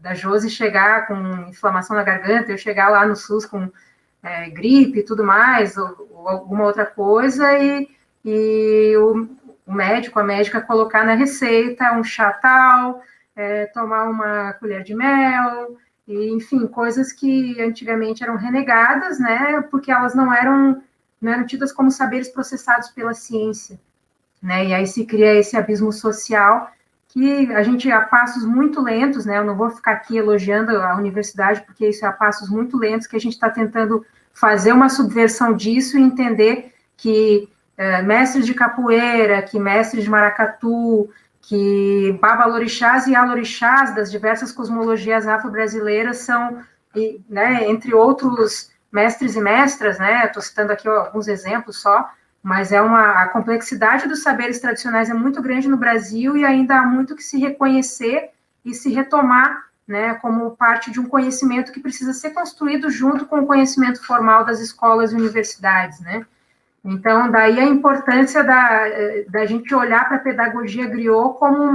Speaker 1: da Josi chegar com inflamação na garganta, eu chegar lá no SUS com gripe e tudo mais, ou alguma outra coisa, e o médico, a médica, colocar na receita um chá tal, tomar uma colher de mel, e, enfim, coisas que antigamente eram renegadas, né, porque elas não eram tidas como saberes processados pela ciência, né, e aí se cria esse abismo social que a gente, a passos muito lentos, né, eu não vou ficar aqui elogiando a universidade, porque isso é a passos muito lentos, que a gente está tentando fazer uma subversão disso e entender que mestres de capoeira, que mestres de maracatu, que babalorixás e alorixás das diversas cosmologias afro-brasileiras são, né, entre outros mestres e mestras, né, estou citando aqui alguns exemplos só, mas a complexidade dos saberes tradicionais é muito grande no Brasil e ainda há muito que se reconhecer e se retomar, né, como parte de um conhecimento que precisa ser construído junto com o conhecimento formal das escolas e universidades, né. Então, daí a importância da gente olhar para a pedagogia griot como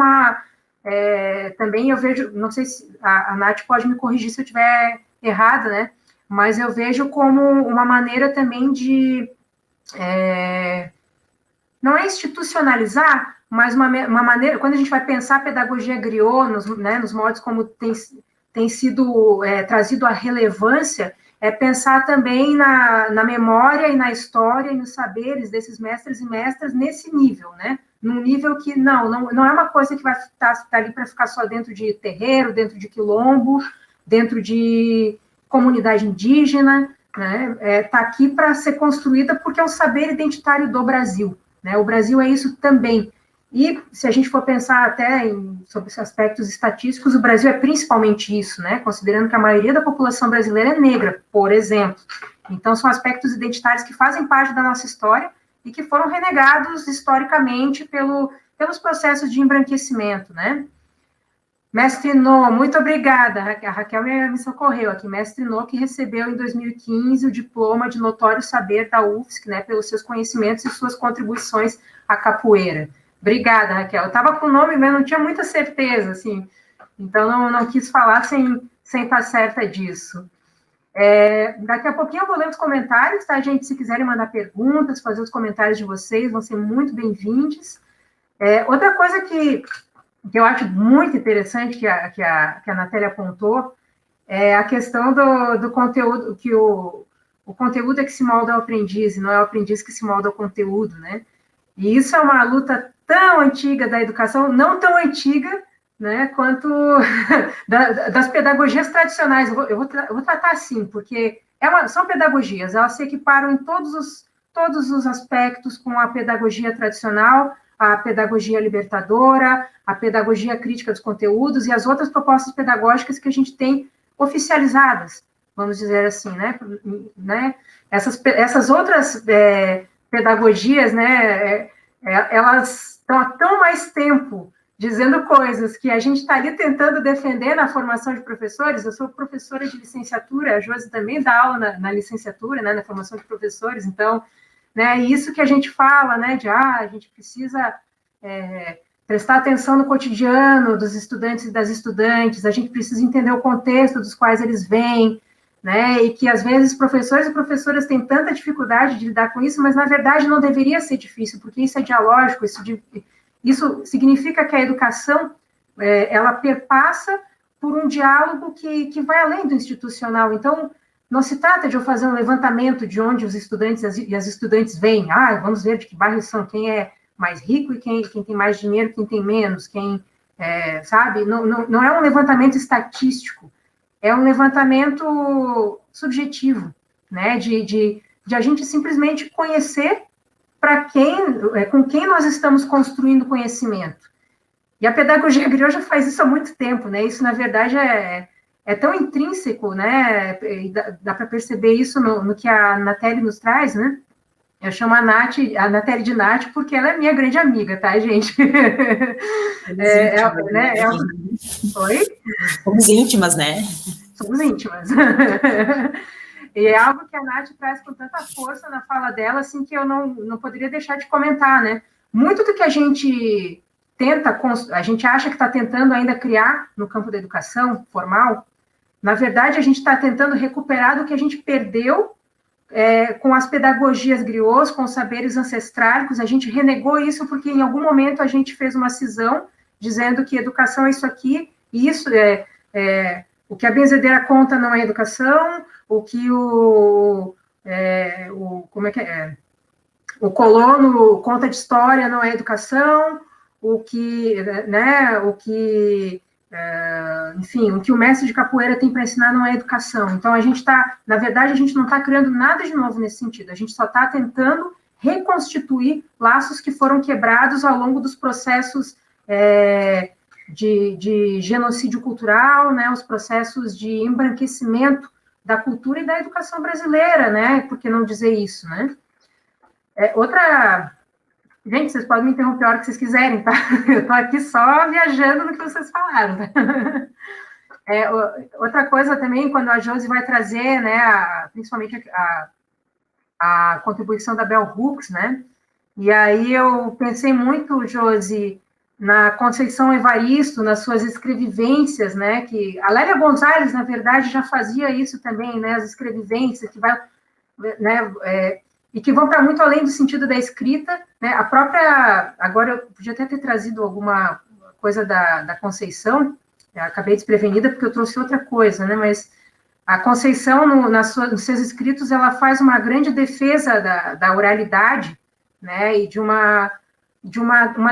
Speaker 1: também eu vejo, não sei se a Nath pode me corrigir se eu estiver errada, né, mas eu vejo como uma maneira também de não é institucionalizar, mas uma maneira, quando a gente vai pensar a pedagogia griot, nos modos como tem sido trazido a relevância, pensar também na memória e na história e nos saberes desses mestres e mestras nesse nível, né? Num nível que não é uma coisa que vai estar ali para ficar só dentro de terreiro, dentro de quilombo, dentro de comunidade indígena, né? Está aqui para ser construída porque é o saber identitário do Brasil, né? O Brasil é isso também. E se a gente for pensar até sobre esses aspectos estatísticos, o Brasil é principalmente isso, né? Considerando que a maioria da população brasileira é negra, por exemplo. Então, são aspectos identitários que fazem parte da nossa história e que foram renegados historicamente pelos processos de embranquecimento, né? Mestre No, muito obrigada. A Raquel me socorreu aqui. Mestre No, que recebeu em 2015 o diploma de notório saber da UFSC, né, pelos seus conhecimentos e suas contribuições à capoeira. Obrigada, Raquel. Eu estava com o nome, mas não tinha muita certeza, assim. Então, não quis falar sem estar certa disso. Daqui a pouquinho eu vou ler os comentários, tá, gente? Se quiserem mandar perguntas, fazer os comentários de vocês, vão ser muito bem-vindos. Outra coisa que eu acho muito interessante que a Natália apontou é a questão do conteúdo, que o conteúdo é que se molda ao aprendiz, e não é o aprendiz que se molda ao conteúdo, né? E isso é uma luta tão antiga da educação, não tão antiga, né, quanto das pedagogias tradicionais. Eu vou tratar assim, porque são pedagogias, elas se equiparam em todos os aspectos com a pedagogia tradicional, a pedagogia libertadora, a pedagogia crítica dos conteúdos e as outras propostas pedagógicas que a gente tem oficializadas, vamos dizer assim, né? Essas outras pedagogias, né, elas estão há tão mais tempo dizendo coisas que a gente está ali tentando defender na formação de professores. Eu sou professora de licenciatura, a Josi também dá aula na licenciatura, né, na formação de professores, então, né, isso que a gente fala, né, a gente precisa prestar atenção no cotidiano dos estudantes e das estudantes, a gente precisa entender o contexto dos quais eles vêm, né, e que às vezes professores e professoras têm tanta dificuldade de lidar com isso, mas na verdade não deveria ser difícil, porque isso é dialógico, isso significa que a educação, ela perpassa por um diálogo que vai além do institucional. Então, não se trata de eu fazer um levantamento de onde os estudantes e as estudantes vêm. Vamos ver de que bairro são, quem é mais rico e quem tem mais dinheiro, quem tem menos, sabe? Não é um levantamento estatístico, é um levantamento subjetivo, né? De a gente simplesmente conhecer com quem nós estamos construindo conhecimento. E a pedagogia griot já faz isso há muito tempo, né? Isso, na verdade, é tão intrínseco, né? Dá para perceber isso no que a Natália nos traz, né? Eu chamo a Natália de Nath, porque ela é minha grande amiga, tá, gente? Oi?
Speaker 2: Somos íntimas, né?
Speaker 1: Somos íntimas. E é algo que a Nath traz com tanta força na fala dela, assim, que eu não poderia deixar de comentar, né? Muito do que a gente acha que está tentando ainda criar no campo da educação formal, na verdade, a gente está tentando recuperar do que a gente perdeu com as pedagogias griots, com os saberes ancestrais. A gente renegou isso porque em algum momento a gente fez uma cisão dizendo que educação é isso aqui, e isso o que a benzedeira conta não é educação, o que o colono conta de história não é educação, enfim, o que o mestre de capoeira tem para ensinar não é educação. Então, na verdade, a gente não está criando nada de novo nesse sentido, a gente só está tentando reconstituir laços que foram quebrados ao longo dos processos de genocídio cultural, né, os processos de embranquecimento da cultura e da educação brasileira, né, por que não dizer isso, né? Gente, vocês podem me interromper a hora que vocês quiserem, tá? Eu estou aqui só viajando no que vocês falaram, tá? Outra coisa também, quando a Josi vai trazer, né, principalmente a contribuição da Bell Hooks, né? E aí eu pensei muito, Josi, na Conceição Evaristo, nas suas escrevivências, né? Que a Lélia Gonzalez, na verdade, já fazia isso também, né? As escrevivências que vai, né? E que vão para muito além do sentido da escrita, né? A própria, agora eu podia até ter trazido alguma coisa da Conceição, eu acabei desprevenida porque eu trouxe outra coisa, né? Mas a Conceição, nos seus escritos, ela faz uma grande defesa da oralidade, né? E de uma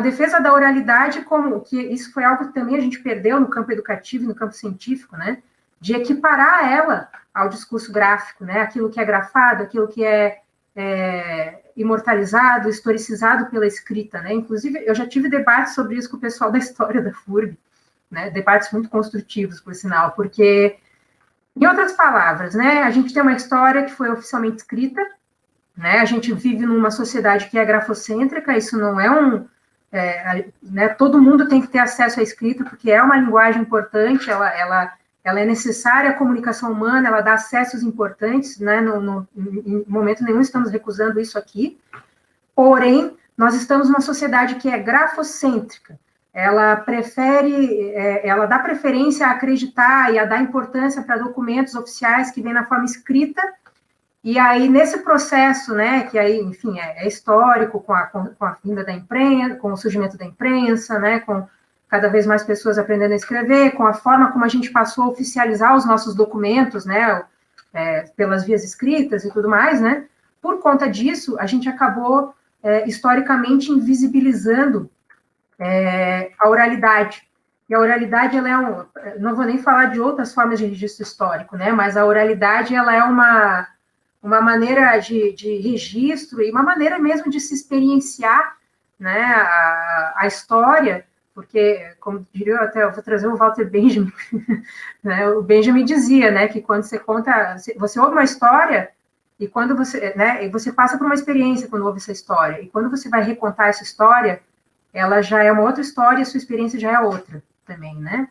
Speaker 1: defesa da oralidade, como que isso foi algo que também a gente perdeu no campo educativo e no campo científico, né? De equiparar ela ao discurso gráfico, né? Aquilo que é grafado, aquilo que é imortalizado, historicizado pela escrita, né? Inclusive, eu já tive debates sobre isso com o pessoal da história da FURB, né? Debates muito construtivos, por sinal, porque, em outras palavras, né, a gente tem uma história que foi oficialmente escrita, né? A gente vive numa sociedade que é grafocêntrica, isso não é né, todo mundo tem que ter acesso à escrita, porque é uma linguagem importante, ela é necessária à comunicação humana, ela dá acessos importantes, né, em momento nenhum estamos recusando isso aqui, porém, nós estamos numa sociedade que é grafocêntrica, ela dá preferência a acreditar e a dar importância para documentos oficiais que vêm na forma escrita, e aí, nesse processo, né, que aí, enfim, é histórico, com a vinda da imprensa, com o surgimento da imprensa, né, com cada vez mais pessoas aprendendo a escrever, com a forma como a gente passou a oficializar os nossos documentos, né, pelas vias escritas e tudo mais, né, por conta disso, a gente acabou, historicamente, invisibilizando a oralidade. E a oralidade, ela não vou nem falar de outras formas de registro histórico, né, mas a oralidade, ela é uma maneira de registro e uma maneira mesmo de se experienciar, né, a história, porque, como diria, eu vou trazer o Walter Benjamin, né, o Benjamin dizia, né, que quando você conta, você ouve uma história, e quando você, né, e você passa por uma experiência quando ouve essa história, e quando você vai recontar essa história, ela já é uma outra história, a sua experiência já é outra também, né?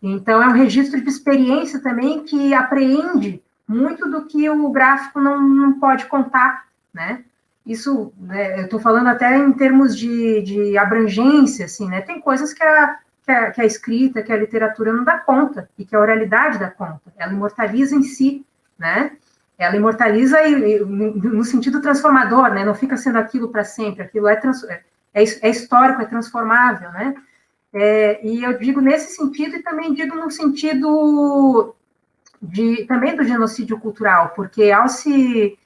Speaker 1: Então, é um registro de experiência também que apreende muito do que o gráfico não pode contar, né? Isso, né, eu estou falando até em termos de abrangência, assim, né? Tem coisas que a escrita, que a literatura não dá conta, e que a oralidade dá conta. Ela imortaliza em si, né? Ela imortaliza no sentido transformador, né? Não fica sendo aquilo para sempre, aquilo é histórico, é transformável, né? E eu digo nesse sentido, e também digo no sentido também do genocídio cultural, porque ao se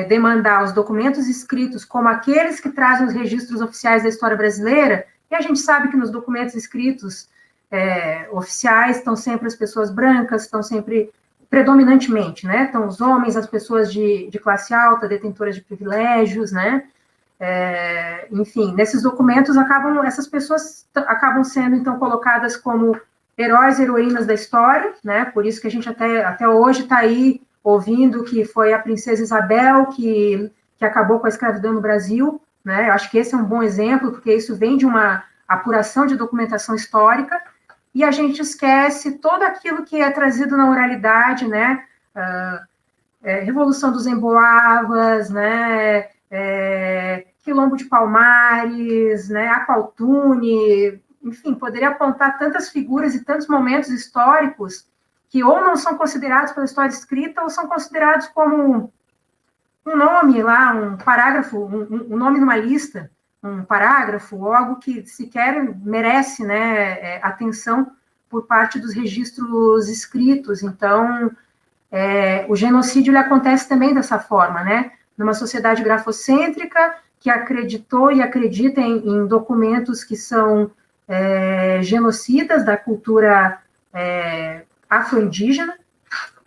Speaker 1: demandar os documentos escritos como aqueles que trazem os registros oficiais da história brasileira, e a gente sabe que nos documentos escritos oficiais estão sempre as pessoas brancas, estão sempre, predominantemente, né, estão os homens, as pessoas de classe alta, detentoras de privilégios, né, enfim, nesses documentos essas pessoas acabam sendo, então, colocadas como heróis e heroínas da história, né? Por isso que a gente até hoje está aí ouvindo que foi a princesa Isabel que acabou com a escravidão no Brasil, né? Eu acho que esse é um bom exemplo, porque isso vem de uma apuração de documentação histórica, e a gente esquece todo aquilo que é trazido na oralidade, né? Revolução dos Emboabas, né? Quilombo de Palmares, né? Aqualtune, enfim, poderia apontar tantas figuras e tantos momentos históricos que ou não são considerados pela história escrita ou são considerados como um nome lá, um parágrafo, um nome numa lista, um parágrafo, ou algo que sequer merece, né, atenção por parte dos registros escritos. Então, o genocídio ele acontece também dessa forma, né? Numa sociedade grafocêntrica que acreditou e acredita em documentos que são genocidas da cultura afro-indígena,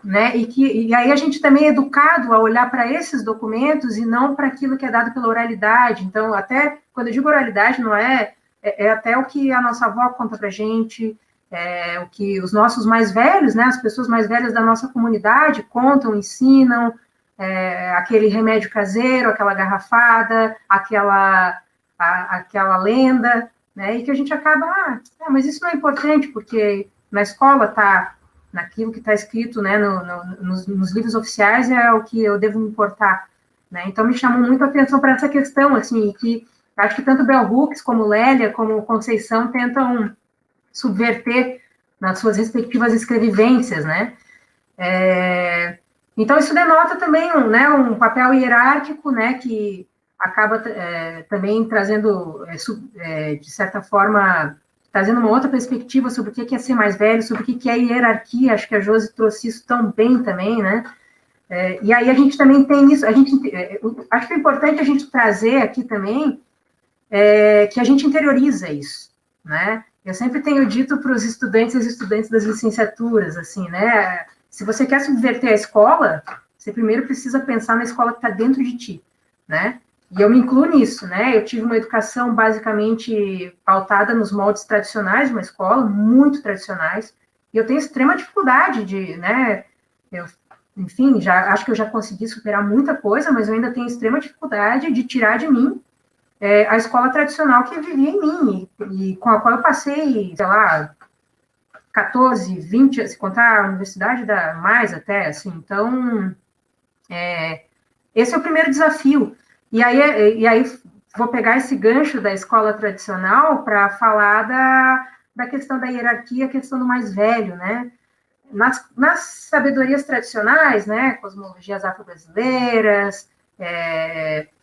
Speaker 1: né? E aí a gente também é educado a olhar para esses documentos e não para aquilo que é dado pela oralidade. Então, até quando eu digo oralidade, não é até o que a nossa avó conta para a gente, o que os nossos mais velhos, né? As pessoas mais velhas da nossa comunidade contam, ensinam, aquele remédio caseiro, aquela garrafada, aquela lenda, né, e que a gente acaba, mas isso não é importante, porque na escola está, naquilo que está escrito, né, nos livros oficiais, é o que eu devo me importar, né, então me chamou muito a atenção para essa questão, assim, que acho que tanto Bell Hooks, como Lélia, como Conceição, tentam subverter nas suas respectivas escrevivências, né, então isso denota também um papel hierárquico, né, que acaba também trazendo, de certa forma, trazendo uma outra perspectiva sobre o que é ser mais velho, sobre o que é hierarquia. Acho que a Josi trouxe isso tão bem também, né? E aí a gente também tem isso, acho que é importante a gente trazer aqui também que a gente interioriza isso, né? Eu sempre tenho dito para os estudantes e as estudantes das licenciaturas, assim, né? Se você quer subverter a escola, você primeiro precisa pensar na escola que está dentro de ti, né? E eu me incluo nisso, né? Eu tive uma educação basicamente pautada nos moldes tradicionais de uma escola, muito tradicionais, e eu tenho extrema dificuldade de, né? Enfim, acho que eu já consegui superar muita coisa, mas eu ainda tenho extrema dificuldade de tirar de mim a escola tradicional que vivia em mim, e com a qual eu passei, sei lá, 14, 20, se contar a universidade, dá mais até, assim. Então, esse é o primeiro desafio. E aí vou pegar esse gancho da escola tradicional para falar da questão da hierarquia, a questão do mais velho, né? Nas sabedorias tradicionais, né, cosmologias afro-brasileiras,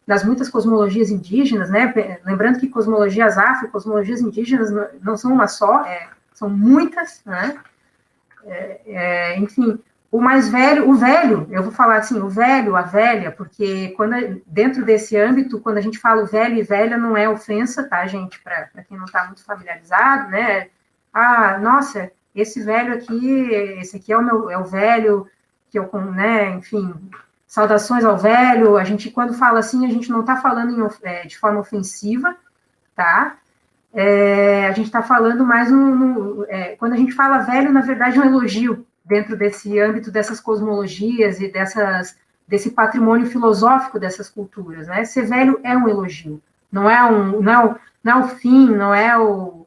Speaker 1: nas muitas cosmologias indígenas, né, lembrando que cosmologias afro e cosmologias indígenas não são uma só, são muitas, né, enfim, o mais velho, o velho, eu vou falar assim, o velho, a velha, porque dentro desse âmbito, quando a gente fala o velho e velha, não é ofensa, tá, gente, para quem não está muito familiarizado, né, nossa, esse velho aqui, esse aqui é o velho que eu, né, enfim, saudações ao velho, a gente, quando fala assim, a gente não está falando de forma ofensiva, tá? A gente está falando mais quando a gente fala velho, na verdade, é um elogio dentro desse âmbito dessas cosmologias e desse patrimônio filosófico dessas culturas, né? Ser velho é um elogio, não é o fim, não é o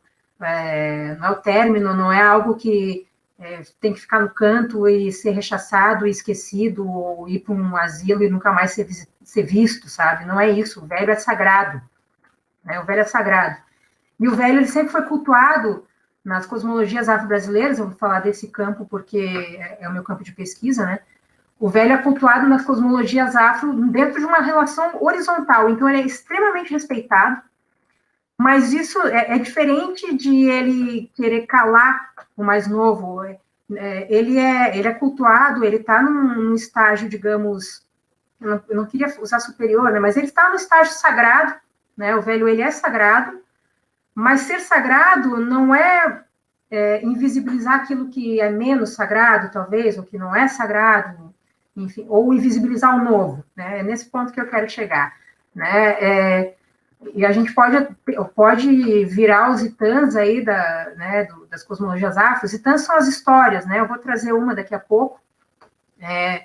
Speaker 1: término, não é algo que tem que ficar no canto e ser rechaçado e esquecido, ou ir para um asilo e nunca mais ser visto, sabe? Não é isso, o velho é sagrado, né? O velho é sagrado. E o velho, ele sempre foi cultuado nas cosmologias afro-brasileiras, eu vou falar desse campo porque é o meu campo de pesquisa, né? O velho é cultuado nas cosmologias afro dentro de uma relação horizontal, então ele é extremamente respeitado, mas isso é diferente de ele querer calar o mais novo. Ele é cultuado, ele está num estágio, digamos, eu não queria usar superior, né, mas ele está no estágio sagrado, né, o velho, ele é sagrado, mas ser sagrado não é invisibilizar aquilo que é menos sagrado, talvez, ou que não é sagrado, enfim, ou invisibilizar o novo, né, é nesse ponto que eu quero chegar, né, e a gente pode virar os itãs aí das cosmologias afro. Os itãs são as histórias, né? Eu vou trazer uma daqui a pouco, né,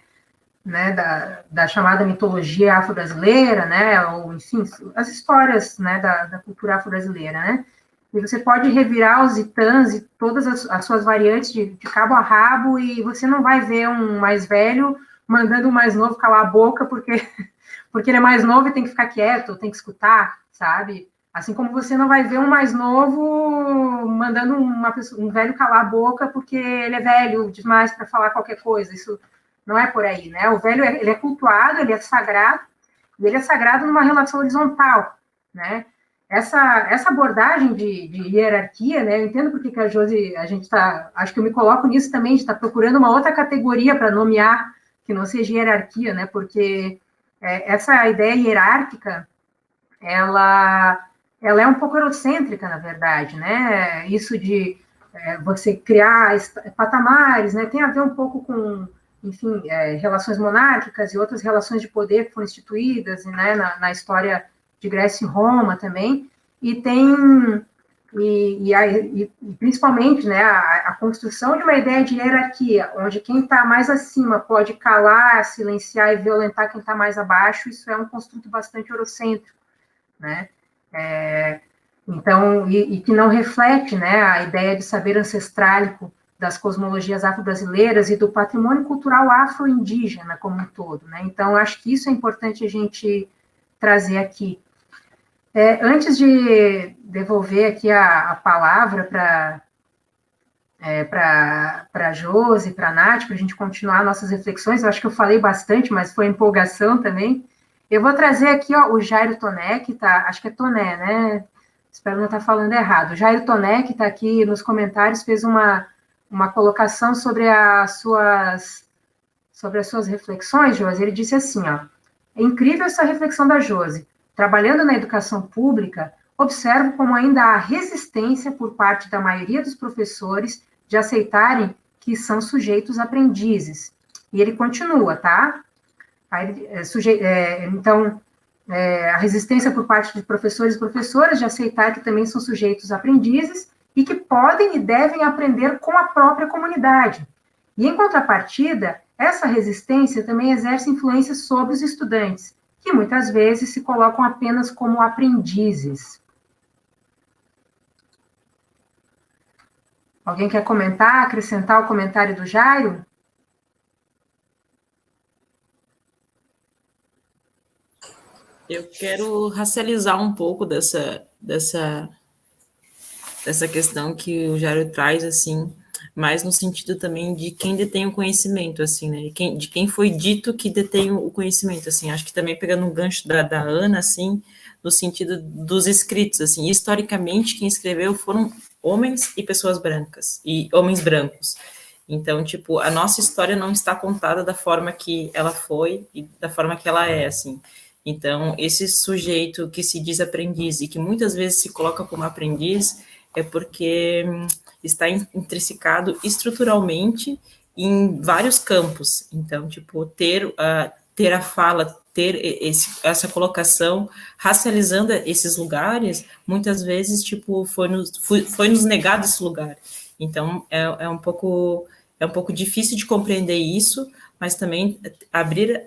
Speaker 1: da chamada mitologia afro-brasileira, né? Ou, enfim, as histórias, né, da cultura afro-brasileira, né? E você pode revirar os itãs e todas as suas variantes de cabo a rabo, e você não vai ver um mais velho mandando um mais novo calar a boca, porque ele é mais novo e tem que ficar quieto, tem que escutar, sabe? Assim como você não vai ver um mais novo mandando um velho calar a boca porque ele é velho demais para falar qualquer coisa. Isso não é por aí, né? O velho, ele é cultuado, ele é sagrado, e ele é sagrado numa relação horizontal, né? Essa abordagem de hierarquia, né? Eu entendo porque que a Josi, a gente está, acho que eu me coloco nisso também, de estar procurando uma outra categoria para nomear que não seja hierarquia, né? Porque essa ideia hierárquica, ela é um pouco eurocêntrica, na verdade, né? Isso de você criar patamares, né? Tem a ver um pouco com, enfim, relações monárquicas e outras relações de poder que foram instituídas, né, na história de Grécia e Roma também, e tem e principalmente, né, a construção de uma ideia de hierarquia, onde quem está mais acima pode calar, silenciar e violentar quem está mais abaixo, isso é um construto bastante eurocêntrico, né? Então, e que não reflete, né, a ideia de saber ancestrálico das cosmologias afro-brasileiras e do patrimônio cultural afro-indígena como um todo, né? Então, acho que isso é importante a gente trazer aqui. Antes de devolver aqui a palavra para a Josi, para a Nath, para a gente continuar nossas reflexões, eu acho que eu falei bastante, mas foi empolgação também. Eu vou trazer aqui o Jairo Toné, que tá, acho que é Toné, né? Espero não estar falando errado. O Jairo Toné, que está aqui nos comentários, fez uma colocação sobre as suas reflexões, Josi. Ele disse assim, é incrível essa reflexão da Josi. Trabalhando na educação pública, observo como ainda há resistência por parte da maioria dos professores de aceitarem que são sujeitos aprendizes. E ele continua, tá? Então, a resistência por parte de professores e professoras de aceitar que também são sujeitos aprendizes e que podem e devem aprender com a própria comunidade. E, em contrapartida, essa resistência também exerce influência sobre os estudantes, que muitas vezes se colocam apenas como aprendizes. Alguém quer comentar, acrescentar o comentário do Jairo?
Speaker 2: Eu quero racializar um pouco dessa questão que o Jairo traz, assim, mas no sentido também de quem detém o conhecimento, assim, né? De quem foi dito que detém o conhecimento, assim. Acho que também pegando um gancho da Ana, assim, no sentido dos escritos, assim. Historicamente, quem escreveu foram homens e pessoas brancas, e homens brancos. Então, tipo, a nossa história não está contada da forma que ela foi e da forma que ela é, assim. Então, esse sujeito que se diz aprendiz e que muitas vezes se coloca como aprendiz é porque está intrinsecado estruturalmente em vários campos. Então, tipo, ter a fala, ter essa colocação, racializando esses lugares, muitas vezes, tipo, foi nos negado esse lugar. Então, é um pouco difícil de compreender isso, mas também abrir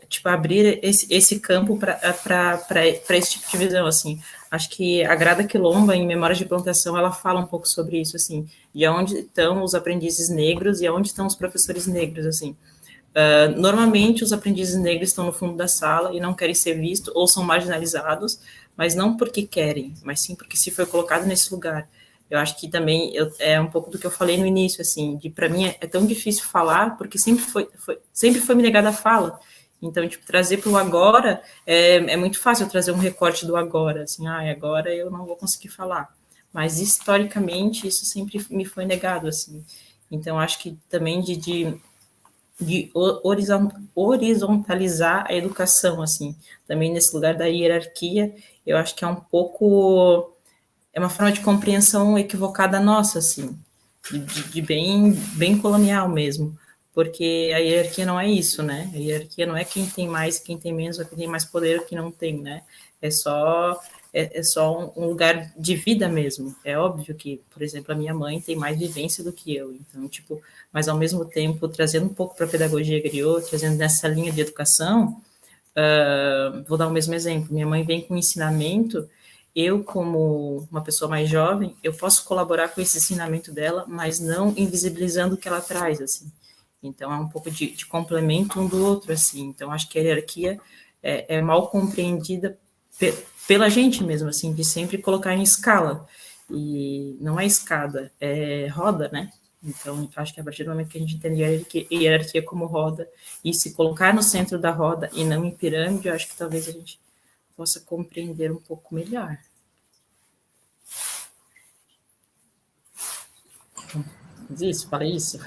Speaker 2: esse campo para esse tipo de visão, assim. Acho que a Grada Quilomba, em Memórias de Plantação, ela fala um pouco sobre isso, assim, de onde estão os aprendizes negros e onde estão os professores negros, assim. Normalmente, os aprendizes negros estão no fundo da sala e não querem ser vistos ou são marginalizados, mas não porque querem, mas sim porque se foi colocado nesse lugar. Eu acho que também é um pouco do que eu falei no início, assim, de para mim é tão difícil falar porque sempre foi me negada a fala. Então, tipo, trazer para o agora é muito fácil eu trazer um recorte do agora, assim, agora eu não vou conseguir falar. Mas historicamente isso sempre me foi negado, assim. Então, acho que também de horizontalizar a educação, assim, também nesse lugar da hierarquia, eu acho que é um pouco, é uma forma de compreensão equivocada nossa, assim, de bem colonial mesmo, porque a hierarquia não é isso, né? A hierarquia não é quem tem mais, quem tem menos, ou quem tem mais poder, ou quem não tem, né? É só um lugar de vida mesmo. É óbvio que, por exemplo, a minha mãe tem mais vivência do que eu, então, tipo, mas ao mesmo tempo, trazendo um pouco para a pedagogia griot, trazendo nessa linha de educação, vou dar o mesmo exemplo. Minha mãe vem com ensinamento, eu, como uma pessoa mais jovem, eu posso colaborar com esse ensinamento dela, mas não invisibilizando o que ela traz, assim. Então, é um pouco de complemento um do outro, assim. Então, acho que a hierarquia é mal compreendida pela gente mesmo, assim, de sempre colocar em escala. E não é escada, é roda, né? Então, acho que a partir do momento que a gente entende a hierarquia como roda e se colocar no centro da roda e não em pirâmide, eu acho que talvez a gente possa compreender um pouco melhor. Diz isso, fala isso.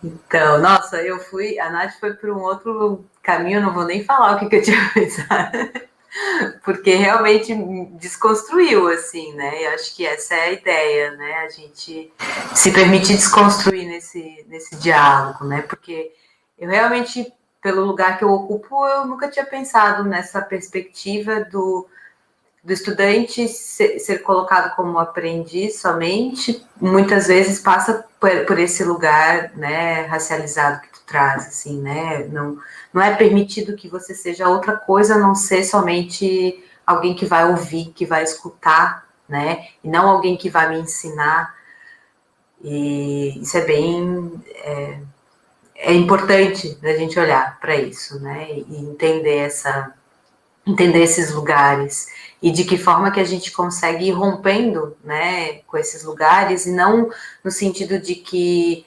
Speaker 3: Então, nossa, a Nath foi por um outro caminho, não vou nem falar o que eu tinha pensado, porque realmente desconstruiu, assim, né? Eu acho que essa é a ideia, né? A gente se permitir desconstruir nesse diálogo, né? Porque eu realmente, pelo lugar que eu ocupo, eu nunca tinha pensado nessa perspectiva do estudante ser colocado como aprendiz somente, muitas vezes passa por esse lugar, né, racializado que tu traz, assim, né, não é permitido que você seja outra coisa a não ser somente alguém que vai ouvir, que vai escutar, né, e não alguém que vai me ensinar, e isso é bem, é importante a gente olhar para isso, né, e entender esses lugares e de que forma que a gente consegue ir rompendo, né, com esses lugares, e não no sentido de que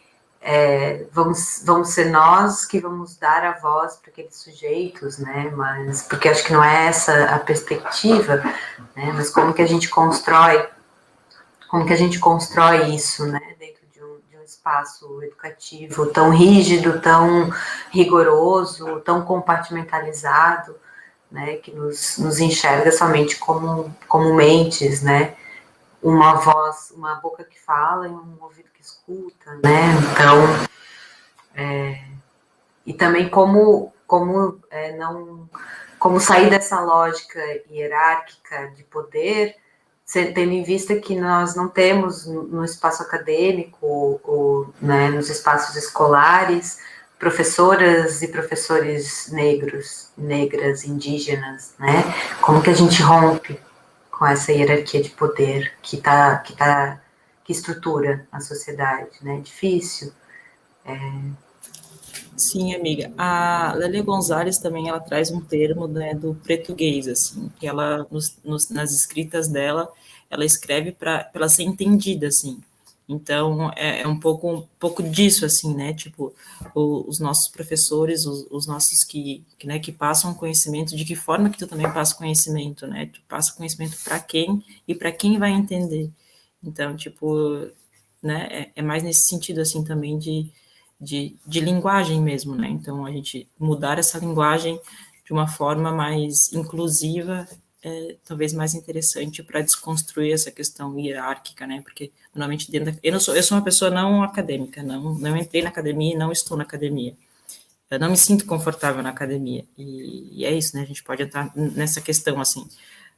Speaker 3: vamos ser nós que vamos dar a voz para aqueles sujeitos, né, mas porque acho que não é essa a perspectiva, né, mas como que a gente constrói isso, né, dentro de um espaço educativo tão rígido, tão rigoroso, tão compartimentalizado, né, que nos enxerga somente como mentes, né, uma voz, uma boca que fala e um ouvido que escuta, né, então, e também como não como sair dessa lógica hierárquica de poder, tendo em vista que nós não temos no espaço acadêmico ou né, nos espaços escolares professoras e professores negros, negras, indígenas, né? Como que a gente rompe com essa hierarquia de poder que estrutura a sociedade, né? Difícil.
Speaker 2: Sim, amiga. A Lélia Gonzalez também, ela traz um termo, né, do português, assim, que ela, nas escritas dela, ela escreve para ela ser entendida, assim. Então, é um pouco disso, assim, né, tipo, os nossos professores, os nossos né, que passam conhecimento, de que forma que tu também passa conhecimento, né, tu passa conhecimento para quem e para quem vai entender. Então, tipo, né, é mais nesse sentido, assim, também de linguagem mesmo, né? Então, a gente mudar essa linguagem de uma forma mais inclusiva talvez mais interessante para desconstruir essa questão hierárquica, né? Porque, normalmente, eu sou uma pessoa não acadêmica, não entrei na academia e não estou na academia. Eu não me sinto confortável na academia. E é isso, né? A gente pode entrar nessa questão, assim.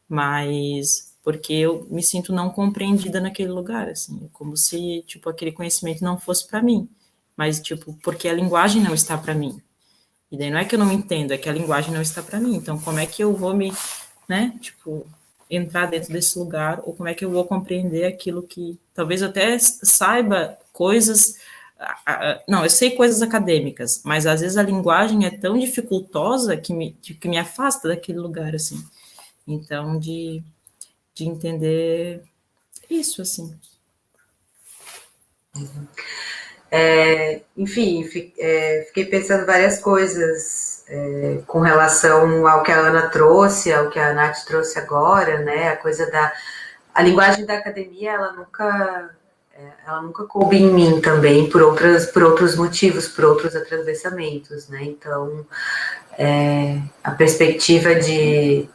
Speaker 2: Mas porque eu me sinto não compreendida naquele lugar, assim. Como se, tipo, aquele conhecimento não fosse para mim. Mas, tipo, porque a linguagem não está para mim. E daí não é que eu não entendo, é que a linguagem não está para mim. Então, como é que eu vou né, tipo, entrar dentro desse lugar, ou como é que eu vou compreender aquilo que, talvez eu até saiba coisas, não, eu sei coisas acadêmicas, mas às vezes a linguagem é tão dificultosa que me afasta daquele lugar, assim. Então, de entender isso, assim.
Speaker 3: Enfim, fiquei pensando várias coisas com relação ao que a Ana trouxe, ao que a Nath trouxe agora, né? A coisa a linguagem da academia, ela nunca coube em mim também, por outros motivos, por outros atravessamentos, né? Então, a perspectiva de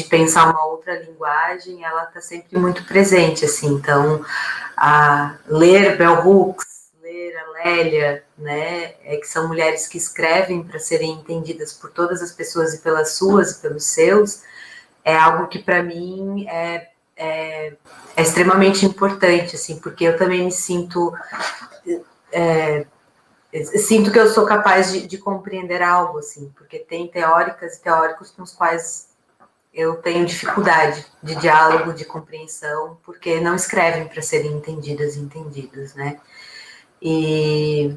Speaker 3: pensar uma outra linguagem, ela está sempre muito presente, assim. Então, ler Bell Hooks, ler a Lélia, né, que são mulheres que escrevem para serem entendidas por todas as pessoas e pelas suas e pelos seus, é algo que para mim é extremamente importante, assim, porque eu também me sinto que eu sou capaz de compreender algo, assim, porque tem teóricas e teóricos com os quais eu tenho dificuldade de diálogo, de compreensão, porque não escrevem para serem entendidas e entendidos, né? E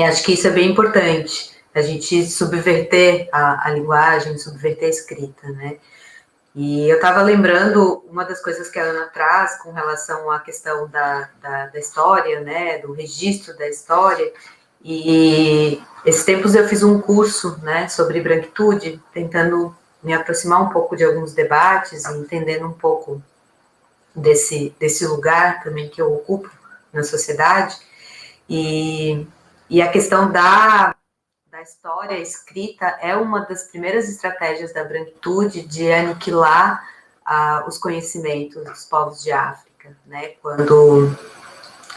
Speaker 3: acho que isso é bem importante, a gente subverter a linguagem, subverter a escrita, né? E eu estava lembrando uma das coisas que a Ana traz com relação à questão da história, né, do registro da história, e esses tempos eu fiz um curso, né, sobre branquitude, tentando me aproximar um pouco de alguns debates, entendendo um pouco desse lugar também que eu ocupo na sociedade, e a questão da história escrita é uma das primeiras estratégias da branquitude de aniquilar os conhecimentos dos povos de África, né? Quando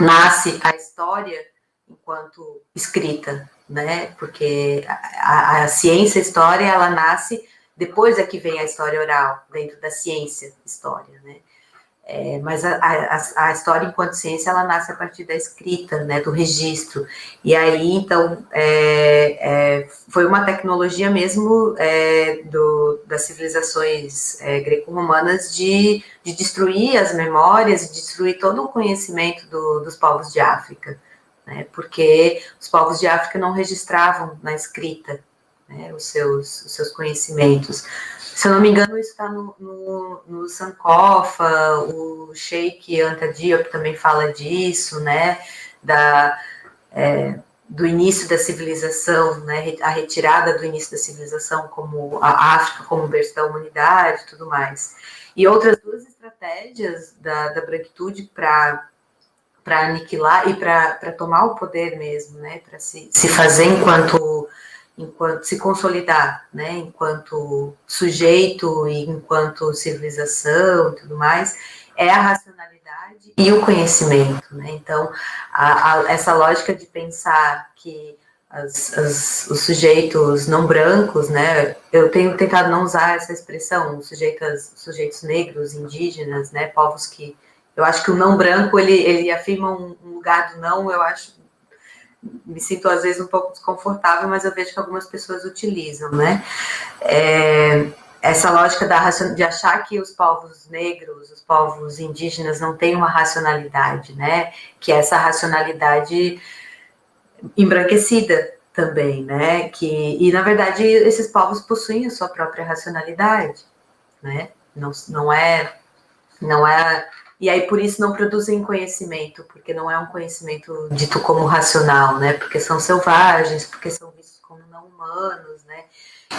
Speaker 3: nasce a história enquanto escrita, né? Porque a ciência história, ela nasce depois é que vem a história oral, dentro da ciência história, né? Mas a história enquanto ciência, ela nasce a partir da escrita, né, do registro. E aí, então, foi uma tecnologia mesmo das civilizações greco-romanas de destruir as memórias, de destruir todo o conhecimento dos povos de África, né, porque os povos de África não registravam na escrita, né, os seus conhecimentos. Se eu não me engano, isso está no Sankofa, o Sheikh Anta Diop também fala disso, né, do início da civilização, né, a retirada do início da civilização, como a África como berço da humanidade e tudo mais. E outras duas estratégias da branquitude para aniquilar e para tomar o poder mesmo, né, para se fazer enquanto se consolidar, né, enquanto sujeito e enquanto civilização e tudo mais, é a racionalidade e o conhecimento, né? Então, essa lógica de pensar que os sujeitos não brancos, né? Eu tenho tentado não usar essa expressão, sujeitos negros, indígenas, né? Povos que... Eu acho que o não branco, ele afirma um lugar do não, eu acho... Me sinto, às vezes, um pouco desconfortável, mas eu vejo que algumas pessoas utilizam, né? Essa lógica de achar que os povos negros, os povos indígenas não têm uma racionalidade, né? Que essa racionalidade embranquecida também, né? E na verdade esses povos possuem a sua própria racionalidade, né? Não é, e aí por isso não produzem conhecimento, porque não é um conhecimento dito como racional, né? Porque são selvagens, porque são vistos como não humanos, né?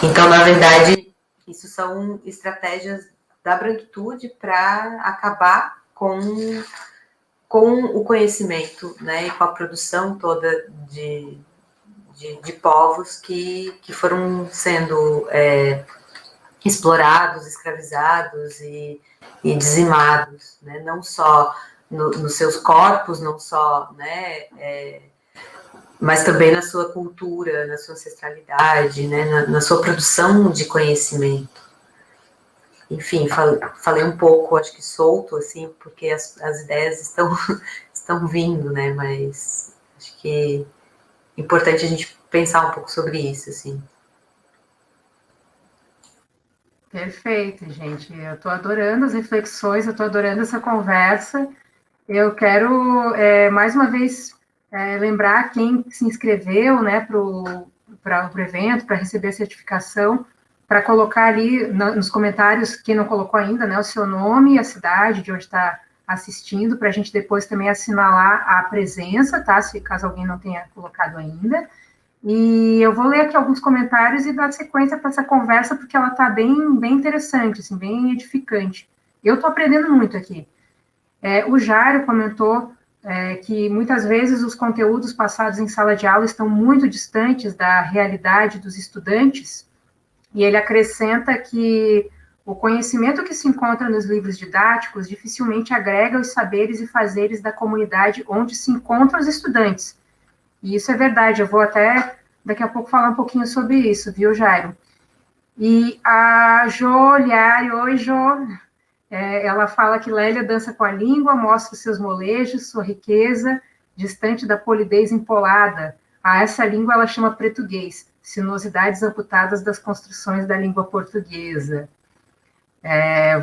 Speaker 3: Então, na verdade, isso são estratégias da branquitude para acabar com o conhecimento, né, e com a produção toda de povos que foram sendo explorados, escravizados e dizimados, né, não só nos seus corpos, não só, né, mas também na sua cultura, na sua ancestralidade, né, na sua produção de conhecimento. Enfim, falei um pouco, acho que solto, assim, porque as ideias estão vindo, né, mas acho que é importante a gente pensar um pouco sobre isso, assim.
Speaker 1: Perfeito, gente. Eu estou adorando as reflexões, eu estou adorando essa conversa. Eu quero, mais uma vez, lembrar quem se inscreveu, né, para o evento, para receber a certificação, para colocar ali nos comentários, quem não colocou ainda, né, o seu nome e a cidade de onde está assistindo, para a gente depois também assinalar a presença, tá? Se caso alguém não tenha colocado ainda. E eu vou ler aqui alguns comentários e dar sequência para essa conversa, porque ela está bem, bem interessante, assim, bem edificante. Eu estou aprendendo muito aqui. O Jairo comentou que muitas vezes os conteúdos passados em sala de aula estão muito distantes da realidade dos estudantes, e ele acrescenta que o conhecimento que se encontra nos livros didáticos dificilmente agrega os saberes e fazeres da comunidade onde se encontram os estudantes. E isso é verdade, eu vou até daqui a pouco falar um pouquinho sobre isso, viu, Jairo? E a Jo Olhari, oi, Jo, ela fala que Lélia dança com a língua, mostra seus molejos, sua riqueza, distante da polidez empolada. A essa língua ela chama português, sinuosidades amputadas das construções da língua portuguesa. Eu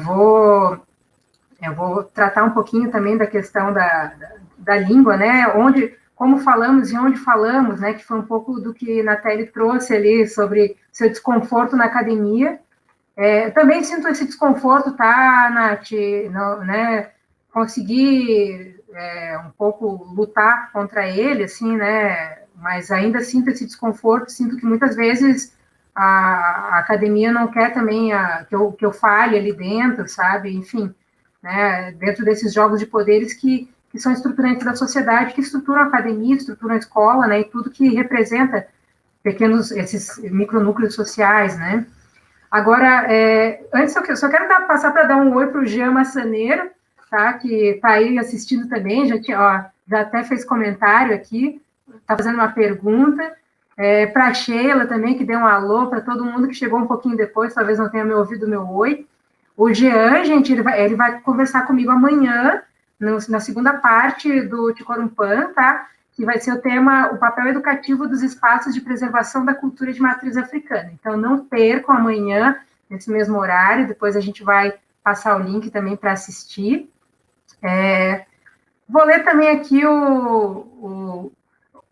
Speaker 1: vou tratar um pouquinho também da questão da língua, né? Como falamos e onde falamos, né? Que foi um pouco do que Nathalie trouxe ali sobre seu desconforto na academia. Também sinto esse desconforto, tá, Nath? Né? Conseguir um pouco lutar contra ele, assim, né? Mas ainda sinto esse desconforto, sinto que muitas vezes a academia não quer também que eu fale ali dentro, sabe? Enfim, né? Dentro desses jogos de poderes que são estruturantes da sociedade, que estruturam a academia, estruturam a escola, né? E tudo que representa esses micronúcleos sociais, né? Agora, antes eu só quero passar para dar um oi para o Jean Massaneiro, tá? Que está aí assistindo também, já até fez comentário aqui, está fazendo uma pergunta. Para a Sheila também, que deu um alô para todo mundo que chegou um pouquinho depois, talvez não tenha me ouvido o meu oi. O Jean, gente, ele vai conversar comigo amanhã, na segunda parte do Ticorumpan, tá? Que vai ser o tema, o papel educativo dos espaços de preservação da cultura de matriz africana. Então, não percam amanhã, nesse mesmo horário, depois a gente vai passar o link também para assistir. Vou ler também aqui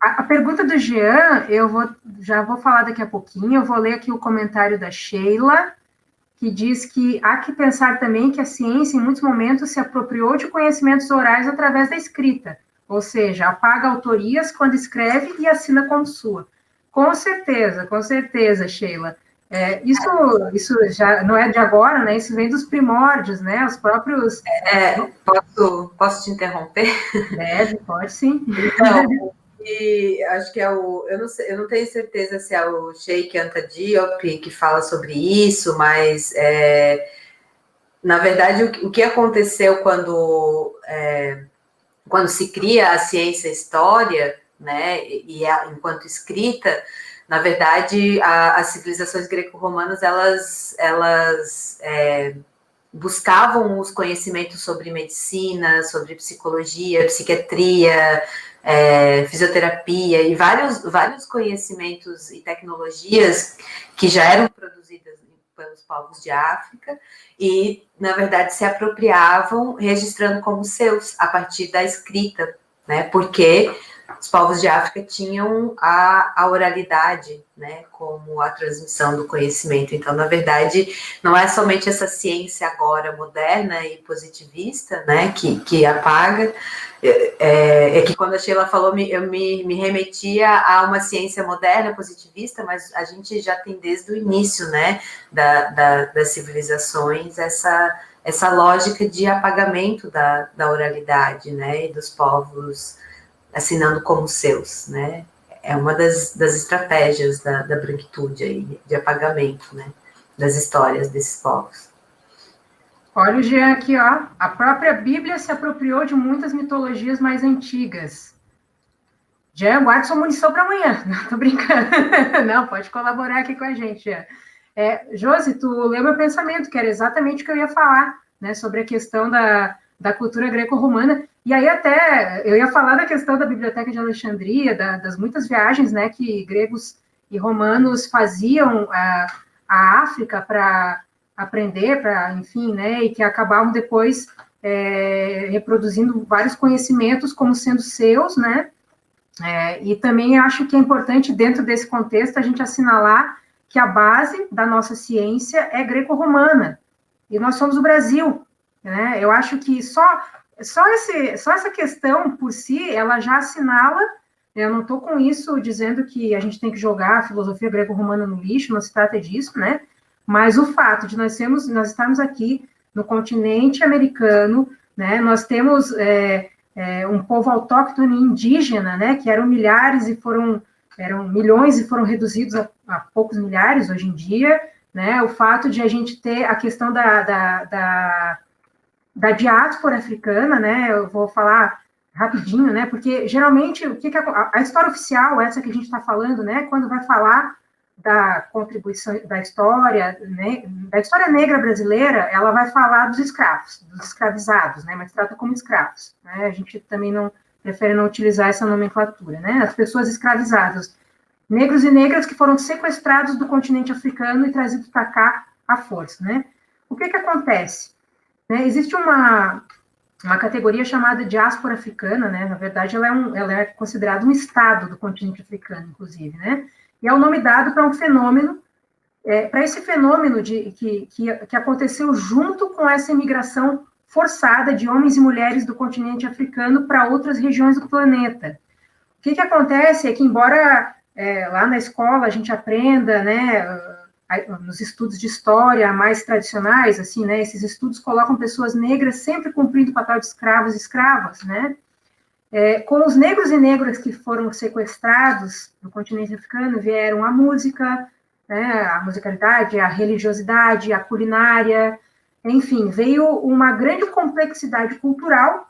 Speaker 1: a pergunta do Jean, já vou falar daqui a pouquinho, eu vou ler aqui o comentário da Sheila, que diz que há que pensar também que a ciência, em muitos momentos, se apropriou de conhecimentos orais através da escrita, ou seja, apaga autorias quando escreve e assina como sua. Com certeza, Sheila. Isso já não é de agora, né? Isso vem dos primórdios, né? Os próprios...
Speaker 3: Posso te interromper?
Speaker 1: Deve, pode sim.
Speaker 3: Então, e acho que eu não tenho certeza se é o Sheikh Anta Diop que fala sobre isso, mas na verdade o que aconteceu quando se cria a ciência-história, né? Enquanto escrita, na verdade, as civilizações greco-romanas, elas buscavam os conhecimentos sobre medicina, sobre psicologia, psiquiatria, fisioterapia e vários conhecimentos e tecnologias que já eram produzidas pelos povos de África e, na verdade, se apropriavam, registrando como seus, a partir da escrita, né? Porque os povos de África tinham a oralidade, né, como a transmissão do conhecimento. Então, na verdade, não é somente essa ciência agora moderna e positivista, né, que apaga. É que quando a Sheila falou, eu me remetia a uma ciência moderna, positivista, mas a gente já tem desde o início, né, das civilizações, essa lógica de apagamento da oralidade, né, e dos povos assinando como seus, né? É uma das estratégias da branquitude aí, de apagamento, né? Das histórias desses povos.
Speaker 1: Olha o Jean aqui, ó. A própria Bíblia se apropriou de muitas mitologias mais antigas. Jean, guarda sua munição para amanhã. Não, tô brincando. Não, pode colaborar aqui com a gente, Jean. Josi, tu leu meu pensamento, que era exatamente o que eu ia falar, né? Sobre a questão da cultura greco-romana. E aí até eu ia falar da questão da Biblioteca de Alexandria, das muitas viagens, né, que gregos e romanos faziam à África para aprender, enfim, né, e que acabavam depois reproduzindo vários conhecimentos como sendo seus, né, e também acho que é importante, dentro desse contexto, a gente assinalar que a base da nossa ciência é greco-romana, e nós somos o Brasil, né, eu acho que só essa questão por si, ela já assinala, eu não estou com isso dizendo que a gente tem que jogar a filosofia greco-romana no lixo, não se trata disso, né? Mas o fato de nós estarmos aqui no continente americano, né? Nós temos um povo autóctone indígena, né? Que eram milhares eram milhões e foram reduzidos a poucos milhares hoje em dia, né? O fato de a gente ter a questão da diáspora africana, né? Eu vou falar rapidinho, né? Porque geralmente a história oficial, essa que a gente está falando, né? Quando vai falar da contribuição da história, né? Da história negra brasileira, ela vai falar dos escravos, dos escravizados, né? Mas trata como escravos, né? A gente também prefere não utilizar essa nomenclatura, né? As pessoas escravizadas, negros e negras que foram sequestrados do continente africano e trazidos para cá à força, né? O que acontece? Existe uma categoria chamada diáspora africana, né? Na verdade, ela é considerada um estado do continente africano, inclusive, né? E é o nome dado para um fenômeno, para esse fenômeno que aconteceu junto com essa imigração forçada de homens e mulheres do continente africano para outras regiões do planeta. O que acontece é que, embora lá na escola a gente aprenda, né? Nos estudos de história mais tradicionais, assim, né, esses estudos colocam pessoas negras sempre cumprindo o papel de escravos e escravas, né, com os negros e negras que foram sequestrados no continente africano, vieram a música, né, a musicalidade, a religiosidade, a culinária, enfim, veio uma grande complexidade cultural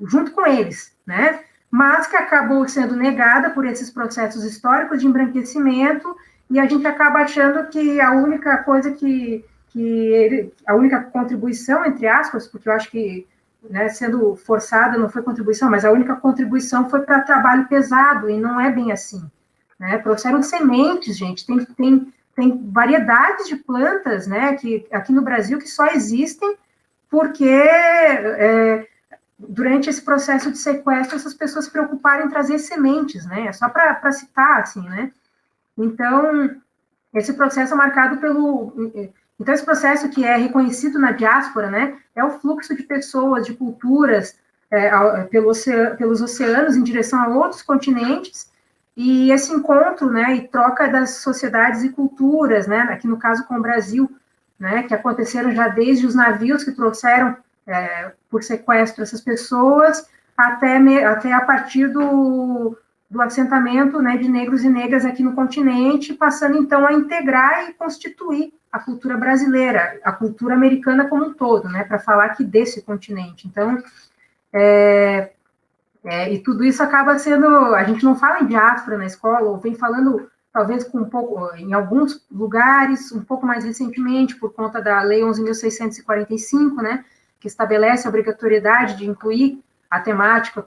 Speaker 1: junto com eles, né, mas que acabou sendo negada por esses processos históricos de embranquecimento. E a gente acaba achando que a única coisa a única contribuição, entre aspas, porque eu acho que, né, sendo forçada não foi contribuição, mas a única contribuição foi para trabalho pesado, e não é bem assim, né? Trouxeram sementes, gente, tem variedades de plantas, né, que aqui no Brasil que só existem porque durante esse processo de sequestro essas pessoas se preocuparam em trazer sementes, né? Só para citar, assim, né? Então, esse processo é marcado Então, esse processo que é reconhecido na diáspora, né, é o fluxo de pessoas, de culturas, pelos oceanos em direção a outros continentes, e esse encontro, né, e troca das sociedades e culturas, né, aqui no caso com o Brasil, né, que aconteceram já desde os navios que trouxeram por sequestro essas pessoas, até a partir do assentamento, né, de negros e negras aqui no continente, passando então a integrar e constituir a cultura brasileira, a cultura americana como um todo, né, para falar aqui desse continente. Então, E tudo isso acaba sendo, a gente não fala em diáspora na escola, ou vem falando talvez com um pouco, em alguns lugares, um pouco mais recentemente, por conta da Lei 11.645, né, que estabelece a obrigatoriedade de incluir a temática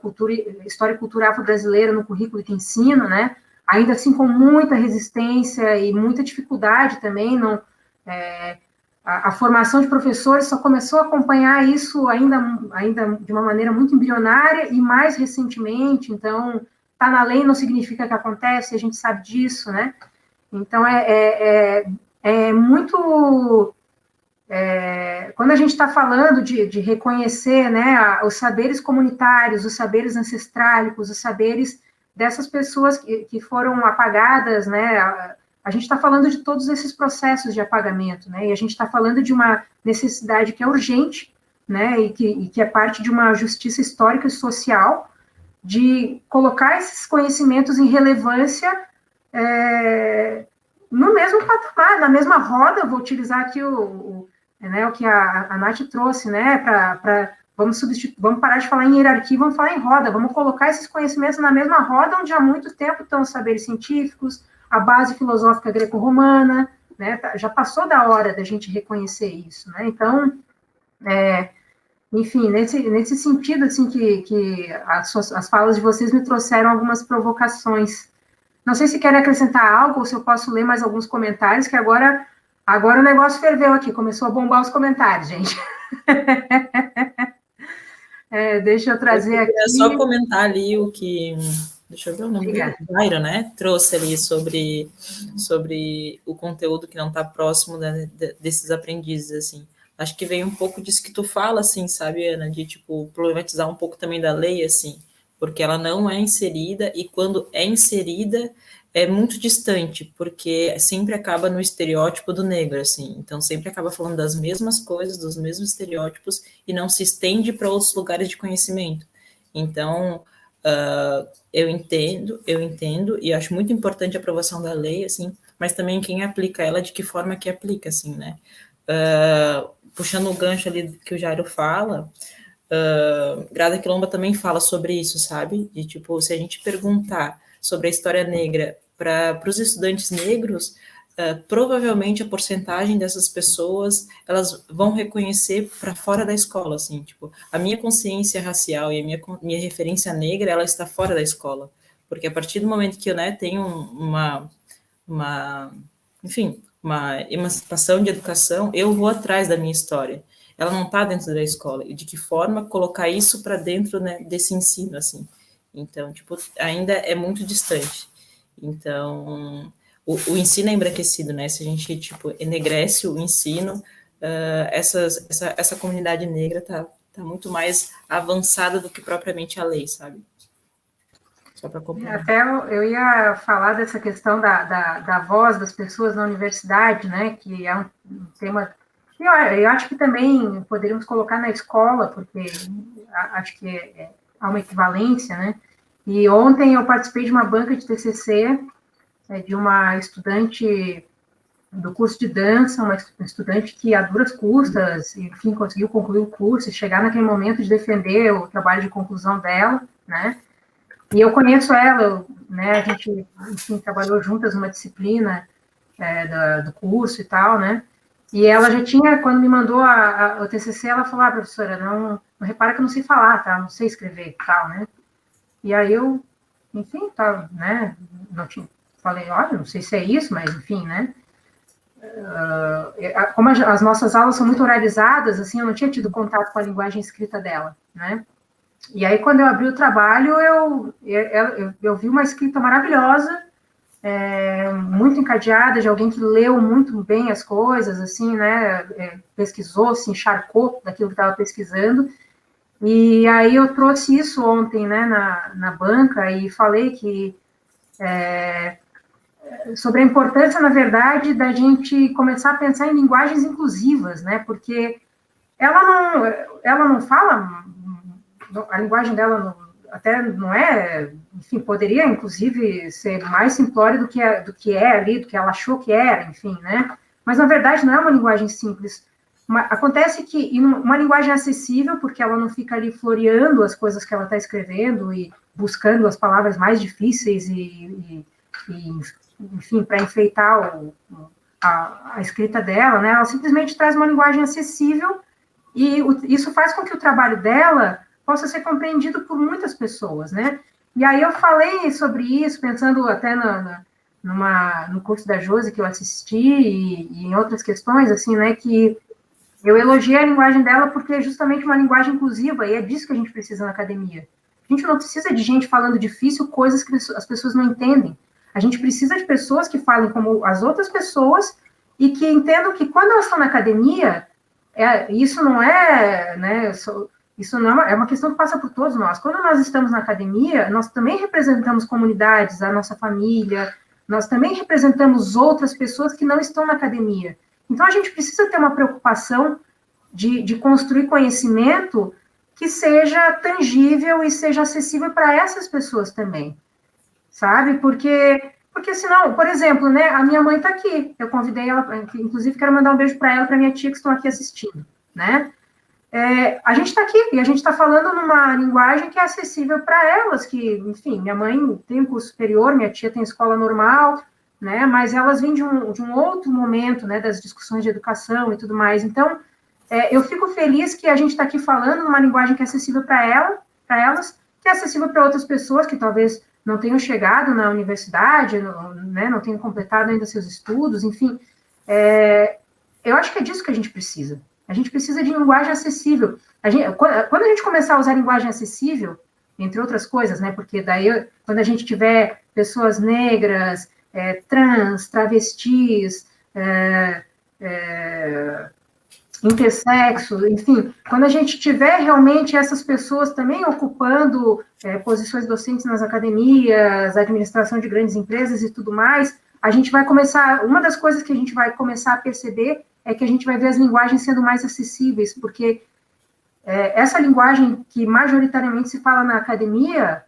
Speaker 1: história e cultura afro-brasileira no currículo de ensino, né, ainda assim com muita resistência e muita dificuldade também, a formação de professores só começou a acompanhar isso ainda de uma maneira muito embrionária e mais recentemente, então, está na lei não significa que acontece, a gente sabe disso, né? Então, é muito... quando a gente está falando de reconhecer, né, os saberes comunitários, os saberes ancestrálicos, os saberes dessas pessoas que foram apagadas, né, a gente está falando de todos esses processos de apagamento, né, e a gente está falando de uma necessidade que é urgente, né, e que é parte de uma justiça histórica e social, de colocar esses conhecimentos em relevância no mesmo patamar, na mesma roda. Vou utilizar aqui o que a Nath trouxe, né, vamos parar de falar em hierarquia, vamos falar em roda, vamos colocar esses conhecimentos na mesma roda onde há muito tempo estão os saberes científicos, a base filosófica greco-romana, né, já passou da hora da gente reconhecer isso, né, então, enfim, nesse sentido, assim, que as falas de vocês me trouxeram algumas provocações. Não sei se querem acrescentar algo, ou se eu posso ler mais alguns comentários, que agora o negócio ferveu aqui, começou a bombar os comentários, gente. Deixa eu trazer aqui...
Speaker 2: É só comentar ali o que... Deixa eu ver o nome dele. Jairo, né? Trouxe ali sobre o conteúdo que não está próximo, né, desses aprendizes, assim. Acho que veio um pouco disso que tu fala, assim, sabe, Ana? De, tipo, problematizar um pouco também da lei, assim, porque ela não é inserida, e quando é inserida, é muito distante, porque sempre acaba no estereótipo do negro, assim, então sempre acaba falando das mesmas coisas, dos mesmos estereótipos, e não se estende para outros lugares de conhecimento. Então, eu entendo, e acho muito importante a aprovação da lei, assim, mas também quem aplica ela, de que forma que aplica, assim, né? Puxando o gancho ali que o Jairo fala, Grada Quilomba também fala sobre isso, sabe? De, tipo, se a gente perguntar sobre a história negra para os estudantes negros, provavelmente a porcentagem dessas pessoas, elas vão reconhecer para fora da escola, assim, tipo, a minha consciência racial e a minha referência negra, ela está fora da escola, porque a partir do momento que eu, né, tenho enfim, uma emancipação de educação, eu vou atrás da minha história. Ela não está dentro da escola. E de que forma colocar isso para dentro, né, desse ensino, assim. Então, tipo, ainda é muito distante. Então, o ensino é embranquecido, né? Se a gente, tipo, enegrece o ensino, essa comunidade negra tá muito mais avançada do que propriamente a lei, sabe? Só para complementar.
Speaker 1: Até eu ia falar dessa questão da voz das pessoas na universidade, né, que é um tema que eu acho que também poderíamos colocar na escola, porque acho que há uma equivalência, né, e ontem eu participei de uma banca de TCC de uma estudante do curso de dança, uma estudante que a duras custas, enfim, conseguiu concluir o curso e chegar naquele momento de defender o trabalho de conclusão dela, né, e eu conheço ela, né, a gente, enfim, trabalhou juntas numa disciplina do curso e tal, né, e ela já tinha, quando me mandou o TCC, ela falou, professora, não repara que eu não sei falar, tá, não sei escrever e tal, né, e aí eu, enfim, tá, né, não tinha, falei, olha, não sei se é isso, mas enfim, né, como as nossas aulas são muito oralizadas, assim, eu não tinha tido contato com a linguagem escrita dela, né, e aí, quando eu abri o trabalho, eu vi uma escrita maravilhosa, muito encadeada, de alguém que leu muito bem as coisas, assim, né, pesquisou, se encharcou daquilo que estava pesquisando, e aí eu trouxe isso ontem, né, na banca, e falei que sobre a importância, na verdade, da gente começar a pensar em linguagens inclusivas, né, porque ela não fala... A linguagem dela até não é, enfim, poderia inclusive ser mais simplória do que é ali, do que ela achou que era, enfim, né? Mas na verdade não é uma linguagem simples. Acontece que uma linguagem acessível, porque ela não fica ali floreando as coisas que ela está escrevendo e buscando as palavras mais difíceis enfim, para enfeitar a escrita dela, né? Ela simplesmente traz uma linguagem acessível e isso faz com que o trabalho dela possa ser compreendido por muitas pessoas, né? E aí eu falei sobre isso, pensando até no curso da Josi que eu assisti e em outras questões, assim, né, que eu elogiei a linguagem dela porque é justamente uma linguagem inclusiva e é disso que a gente precisa na academia. A gente não precisa de gente falando difícil coisas que as pessoas não entendem. A gente precisa de pessoas que falem como as outras pessoas e que entendam que quando elas estão na academia, isso não é, né, isso não é uma questão que passa por todos nós. Quando nós estamos na academia, nós também representamos comunidades, a nossa família, nós também representamos outras pessoas que não estão na academia. Então, a gente precisa ter uma preocupação de construir conhecimento que seja tangível e seja acessível para essas pessoas também, sabe? Porque senão, por exemplo, né, a minha mãe está aqui, eu convidei ela, inclusive quero mandar um beijo para ela e para minha tia que estão aqui assistindo, né? A gente está aqui e a gente está falando numa linguagem que é acessível para elas, que, enfim, minha mãe tem um curso superior, minha tia tem escola normal, né, mas elas vêm de um outro momento, né, das discussões de educação e tudo mais. Então, eu fico feliz que a gente está aqui falando numa linguagem que é acessível para elas, que é acessível para outras pessoas que talvez não tenham chegado na universidade, né, não tenham completado ainda seus estudos, enfim. Eu acho que é disso que a gente precisa. A gente precisa de linguagem acessível. Quando a gente começar a usar linguagem acessível, entre outras coisas, né, porque daí, quando a gente tiver pessoas negras, trans, travestis, intersexo, enfim, quando a gente tiver realmente essas pessoas também ocupando posições docentes nas academias, administração de grandes empresas e tudo mais, a gente vai começar, uma das coisas que a gente vai começar a perceber é que a gente vai ver as linguagens sendo mais acessíveis, porque essa linguagem que majoritariamente se fala na academia,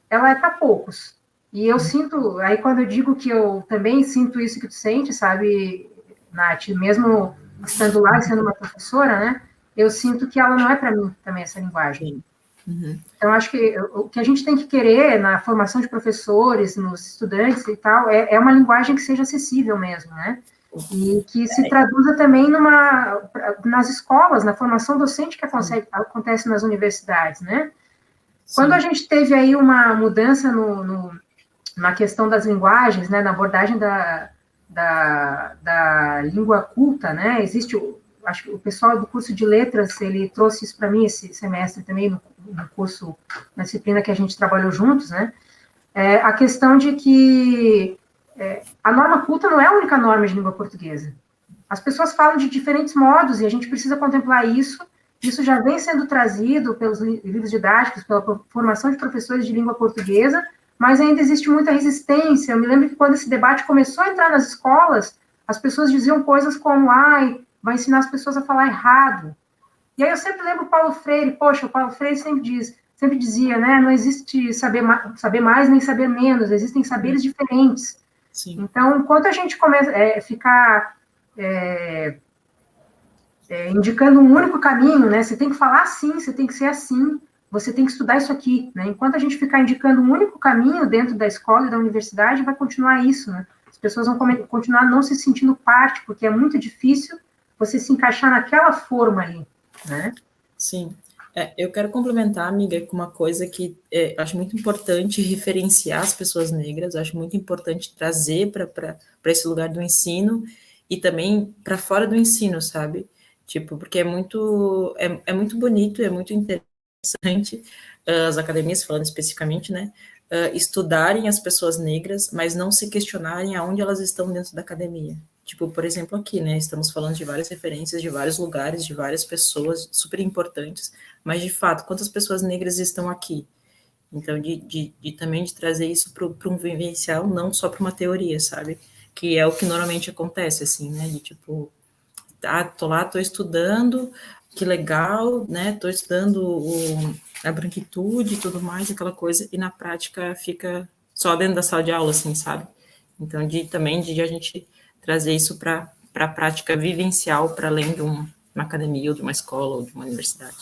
Speaker 1: ela é para poucos. E eu sinto, aí quando eu digo que eu também sinto isso que tu sente, sabe, Nath, mesmo estando lá e sendo uma professora, né, eu sinto que ela não é para mim também, essa linguagem. Uhum. Então, acho que o que a gente tem que querer na formação de professores, nos estudantes e tal, é uma linguagem que seja acessível mesmo, né, e que se traduza também nas escolas, na formação docente que acontece nas universidades, né. Sim. Quando a gente teve aí uma mudança na questão das linguagens, né, na abordagem da língua culta, né, acho que o pessoal do curso de letras, ele trouxe isso para mim esse semestre também, no curso, na disciplina que a gente trabalhou juntos, né, a questão de que a norma culta não é a única norma de língua portuguesa. As pessoas falam de diferentes modos e a gente precisa contemplar isso. Isso já vem sendo trazido pelos livros didáticos, pela formação de professores de língua portuguesa, mas ainda existe muita resistência. Eu me lembro que quando esse debate começou a entrar nas escolas, as pessoas diziam coisas como, vai ensinar as pessoas a falar errado. E aí eu sempre lembro o Paulo Freire, o Paulo Freire sempre dizia, né, não existe saber mais nem saber menos, existem saberes diferentes. Sim. Então, enquanto a gente começa a ficar indicando um único caminho, né, você tem que falar assim, você tem que ser assim, você tem que estudar isso aqui, né? Enquanto a gente ficar indicando um único caminho dentro da escola e da universidade, vai continuar isso, né? As pessoas vão continuar não se sentindo parte, porque é muito difícil você se encaixar naquela forma ali, né?
Speaker 2: Sim. Eu quero complementar, amiga, com uma coisa que acho muito importante referenciar as pessoas negras, acho muito importante trazer para esse lugar do ensino e também para fora do ensino, sabe? Tipo, porque é muito bonito, é muito interessante as academias, falando especificamente, né, estudarem as pessoas negras, mas não se questionarem aonde elas estão dentro da academia. Tipo, por exemplo, aqui, né, estamos falando de várias referências, de vários lugares, de várias pessoas super importantes, mas, de fato, quantas pessoas negras estão aqui? Então, também de trazer isso para um vivencial, não só para uma teoria, sabe? Que é o que normalmente acontece, assim, né, de tipo, tô lá, tô estudando, que legal, né, tô estudando a branquitude e tudo mais, aquela coisa, e na prática fica só dentro da sala de aula, assim, sabe? Então, também de a gente trazer isso para a prática vivencial, para além uma academia, ou de uma escola, ou de uma universidade.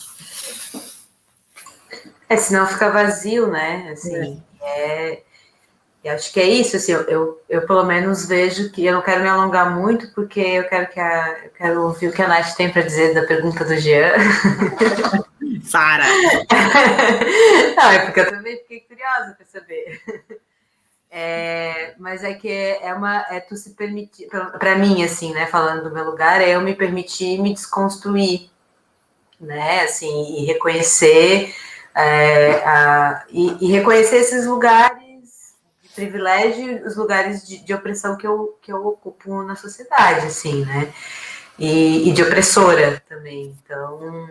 Speaker 3: Senão fica vazio, né? Assim, eu acho que é isso, assim, eu pelo menos vejo que eu não quero me alongar muito, porque eu quero ouvir o que a Nath tem para dizer da pergunta do Jean.
Speaker 2: Para!
Speaker 3: Não, é porque eu também fiquei curiosa para saber. Mas é que tu se permitir, para mim, assim, né, falando do meu lugar, é eu me permitir me desconstruir, né, assim, e reconhecer, e reconhecer esses lugares de privilégio, os lugares de opressão que eu ocupo na sociedade, assim, né, e de opressora também. Então,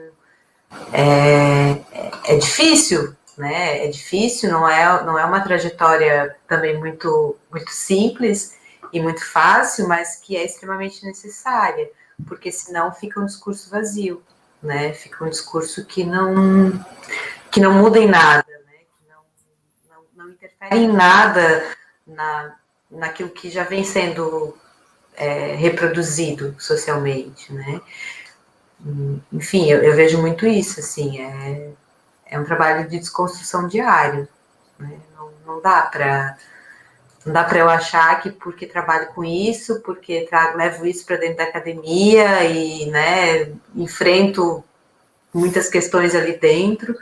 Speaker 3: é difícil, né? É difícil, não é uma trajetória também muito, muito simples e muito fácil, mas que é extremamente necessária, porque senão fica um discurso vazio, né? Fica um discurso que não muda em nada, né? Que não interfere em nada naquilo que já vem sendo reproduzido socialmente, né? Enfim, eu vejo muito isso, assim, é um trabalho de desconstrução diário, né? Não dá para eu achar que porque trabalho com isso, porque levo isso para dentro da academia e, né, enfrento muitas questões ali dentro,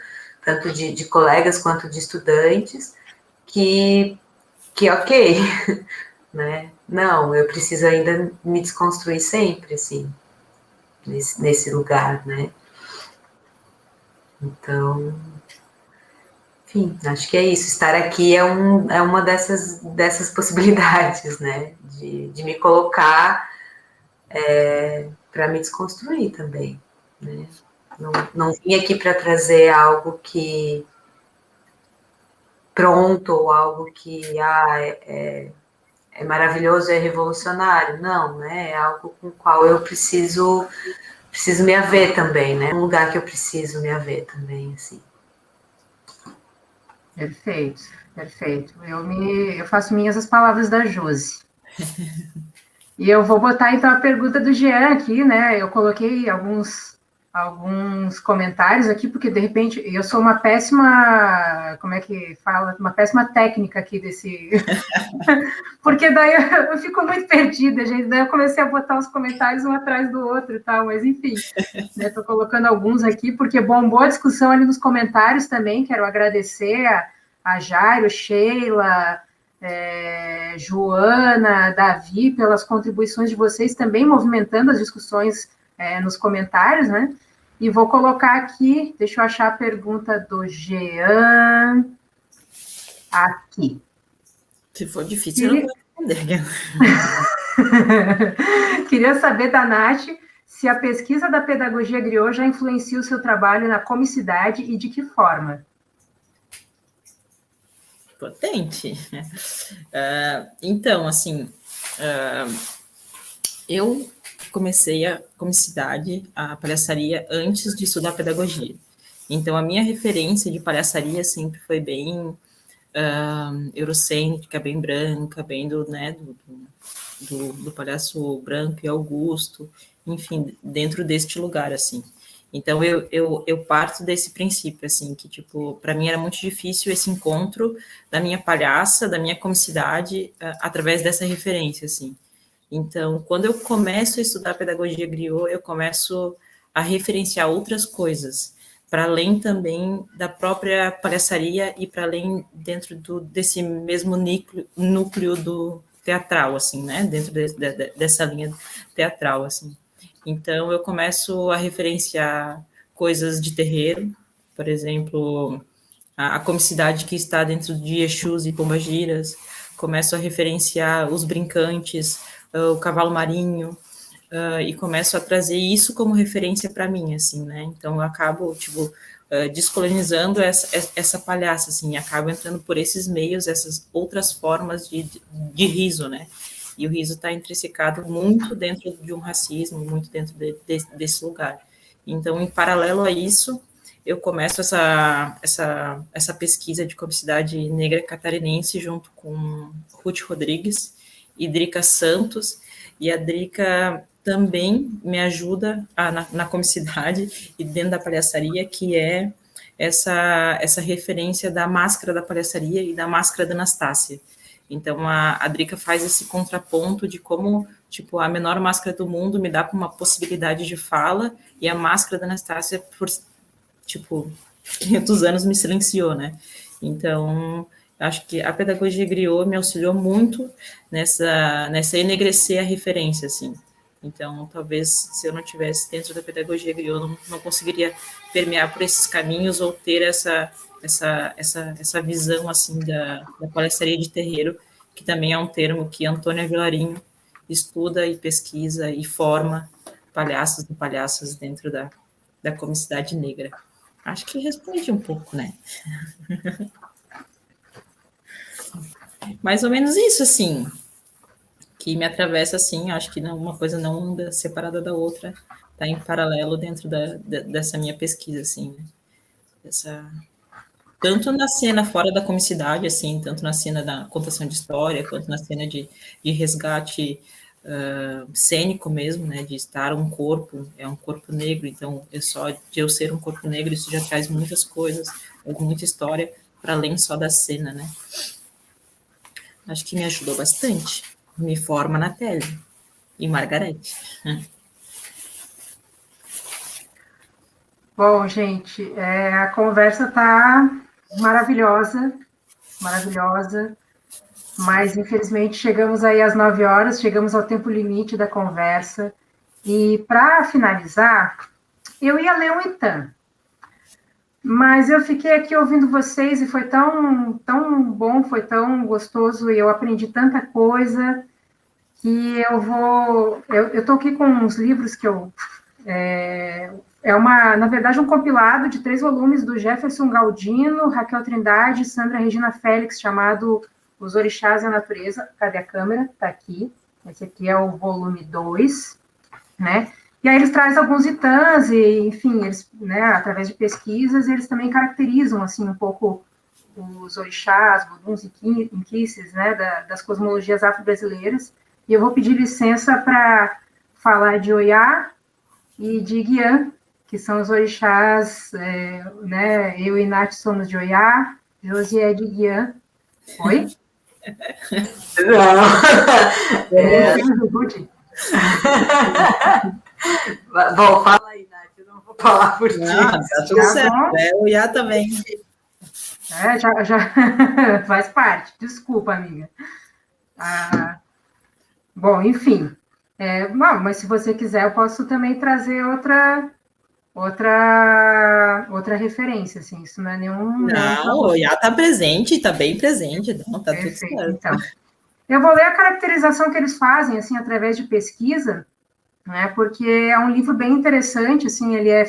Speaker 3: tanto de colegas quanto de estudantes, que ok, né? Não, eu preciso ainda me desconstruir sempre, assim, nesse lugar, né? Então, enfim, acho que é isso. Estar aqui é uma dessas possibilidades, né? De me colocar para me desconstruir também, né? Não vim aqui para trazer algo que pronto ou algo que é maravilhoso, é revolucionário. Não, né? É algo com o qual eu preciso me haver também, né? Um lugar que eu preciso me haver também, assim.
Speaker 1: Perfeito, perfeito. Eu faço minhas as palavras da Josi. E eu vou botar então a pergunta do Jean aqui, né? Eu coloquei alguns comentários aqui, porque de repente eu sou uma péssima, como é que fala? Uma péssima técnica aqui desse. Porque daí eu fico muito perdida, gente. Daí eu comecei a botar os comentários um atrás do outro e tal, mas enfim, né? Estou colocando alguns aqui, porque bombou a discussão ali nos comentários também. Quero agradecer a Jairo, Sheila. Joana, Davi, pelas contribuições de vocês também movimentando as discussões nos comentários, né? E vou colocar aqui, deixa eu achar a pergunta do Jean. Aqui.
Speaker 2: Se for difícil, eu não vou responder.
Speaker 1: Queria saber da Nath se a pesquisa da pedagogia griot já influencia o seu trabalho na comicidade e de que forma?
Speaker 2: Potente. Então, assim, eu comecei a comicidade, a palhaçaria, antes de estudar pedagogia. Então, a minha referência de palhaçaria sempre foi bem eurocêntrica, bem branca, bem do palhaço branco e Augusto, enfim, dentro deste lugar, assim. Então, eu parto desse princípio, assim, que, tipo, para mim era muito difícil esse encontro da minha palhaça, da minha comicidade, através dessa referência, assim. Então, quando eu começo a estudar pedagogia griot, eu começo a referenciar outras coisas, para além também da própria palhaçaria e para além dentro desse mesmo núcleo do teatral, assim, né? Dentro dessa linha teatral, assim. Então, eu começo a referenciar coisas de terreiro, por exemplo, a comicidade que está dentro de Exus e Pombagiras, começo a referenciar os brincantes, o cavalo marinho, e começo a trazer isso como referência para mim, assim, né? Então, eu acabo, tipo, descolonizando essa palhaça, assim, acabo entrando por esses meios, essas outras formas de riso, né? E o riso está intrinsecado muito dentro de um racismo, muito dentro desse lugar. Então, em paralelo a isso, eu começo essa pesquisa de comicidade negra catarinense junto com Ruth Rodrigues e Drica Santos, e a Drica também me ajuda na comicidade e dentro da palhaçaria, que é essa referência da máscara da palhaçaria e da máscara da Anastácia. Então, a Drica faz esse contraponto de como, tipo, a menor máscara do mundo me dá uma possibilidade de fala, e a máscara da Anastácia, por, tipo, 500 anos me silenciou, né? Então, acho que a pedagogia griot me auxiliou muito nessa enegrecer a referência, assim. Então, talvez, se eu não tivesse dentro da pedagogia griot, eu não conseguiria permear por esses caminhos ou ter essa visão, assim, da palhaçaria de terreiro, que também é um termo que Antônia Vilarinho estuda e pesquisa e forma palhaços e palhaças dentro da comicidade negra. Acho que responde um pouco, né? Mais ou menos isso, assim, que me atravessa, assim, acho que uma coisa não anda separada da outra, está em paralelo dentro dessa minha pesquisa, assim, né? Tanto na cena fora da comicidade, assim, tanto na cena da contação de história, quanto na cena de resgate cênico mesmo, né, de estar um corpo negro, então só de eu ser um corpo negro, isso já traz muitas coisas, muita história, para além só da cena, né. Acho que me ajudou bastante, me forma na tese, e Margarete.
Speaker 1: Bom, gente, a conversa está maravilhosa, mas infelizmente chegamos aí às 9 horas, chegamos ao tempo limite da conversa, e para finalizar, eu ia ler um Itan, mas eu fiquei aqui ouvindo vocês e foi tão bom, foi tão gostoso, e eu aprendi tanta coisa, que eu estou aqui com uns livros que na verdade, um compilado de 3 volumes do Jefferson Galdino, Raquel Trindade e Sandra Regina Félix, chamado Os Orixás e a Natureza. Cadê a câmera? Está aqui. Esse aqui é o volume 2, né? E aí eles trazem alguns itãs e, enfim, eles, né, através de pesquisas, eles também caracterizam, assim, um pouco os orixás, voduns e inquices, né, das cosmologias afro-brasileiras. E eu vou pedir licença para falar de Oiá e de Guiã, que são os orixás, né? Eu e Nath somos de Oiá, Josi é de Guiã. Oi?
Speaker 3: Bom, fala aí, Nath, eu não vou falar por ti.
Speaker 2: Tá tudo certo, o Iá também.
Speaker 1: Já faz parte, desculpa, amiga. Bom, enfim. Não, mas se você quiser, eu posso também trazer outra referência, assim, isso não é nenhum...
Speaker 2: Não, o Iá está presente, está bem presente, não, tá tudo certo.
Speaker 1: Então, eu vou ler a caracterização que eles fazem, assim, através de pesquisa, né, porque é um livro bem interessante, assim, ele é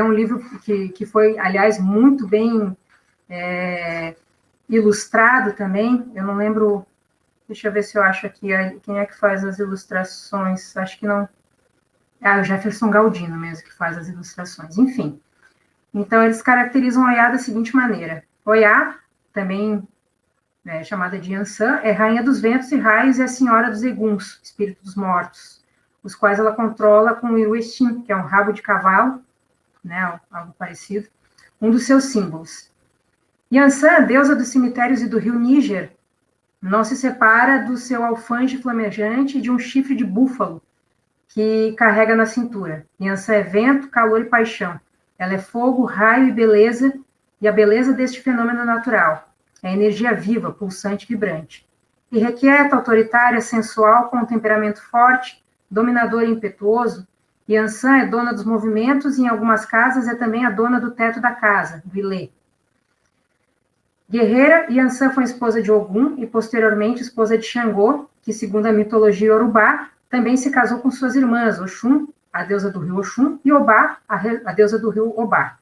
Speaker 1: um livro que foi, aliás, muito bem ilustrado também, eu não lembro, deixa eu ver se eu acho aqui, quem é que faz as ilustrações, acho que não, o Jefferson Galdino mesmo que faz as ilustrações, enfim. Então, eles caracterizam Oiá da seguinte maneira: Oiá, também chamada de Yansan, é rainha dos ventos e raios e a senhora dos eguns, espíritos dos mortos, os quais ela controla com o iruestim, que é um rabo de cavalo, né, algo parecido, um dos seus símbolos. Yansan, deusa dos cemitérios e do rio Níger, não se separa do seu alfange flamejante e de um chifre de búfalo que carrega na cintura. Yansan é vento, calor e paixão. Ela é fogo, raio e beleza, e a beleza deste fenômeno natural. É energia viva, pulsante e vibrante. Irrequieta, autoritária, sensual, com um temperamento forte, dominador e impetuoso, Yansan é dona dos movimentos e, em algumas casas, é também a dona do teto da casa, do Ilê. Guerreira, Yansan foi esposa de Ogum e, posteriormente, esposa de Xangô, que, segundo a mitologia iorubá, também se casou com suas irmãs, Oxum, a deusa do rio Oxum, e Obá, a deusa do rio Obá.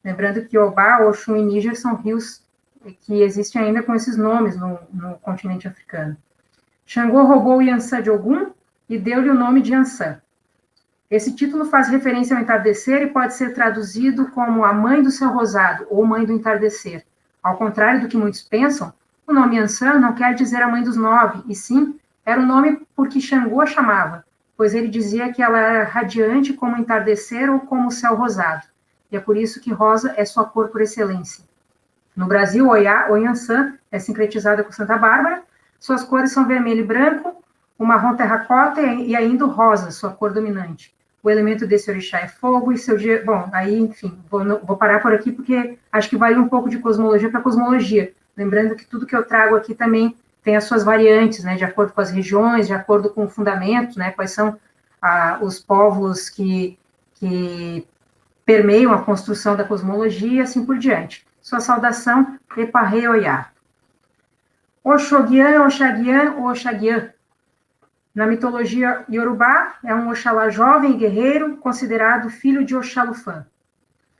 Speaker 1: Lembrando que Obá, Oxum e Níger são rios que existem ainda com esses nomes no continente africano. Xangô roubou Yansan de Ogum e deu-lhe o nome de Yansan. Esse título faz referência ao entardecer e pode ser traduzido como a mãe do céu rosado ou mãe do entardecer. Ao contrário do que muitos pensam, o nome Yansan não quer dizer a mãe dos 9, e sim, era o nome por que Xangô a chamava, pois ele dizia que ela era radiante como o entardecer ou como o céu rosado, e é por isso que rosa é sua cor por excelência. No Brasil, Oiaçã é sincretizada com Santa Bárbara, suas cores são vermelho e branco, o marrom terracota e ainda o rosa, sua cor dominante. O elemento desse orixá é fogo e seu dia... Bom, aí, enfim, vou parar por aqui porque acho que vai um pouco de cosmologia para cosmologia. Lembrando que tudo que eu trago aqui também tem as suas variantes, né, de acordo com as regiões, de acordo com o fundamento, né, quais são os povos que permeiam a construção da cosmologia e assim por diante. Sua saudação, Eparre Oiá. Oxoguian, Oxaguian, Oxaguian. Na mitologia iorubá, é um Oxalá jovem e guerreiro, considerado filho de Oxalufã.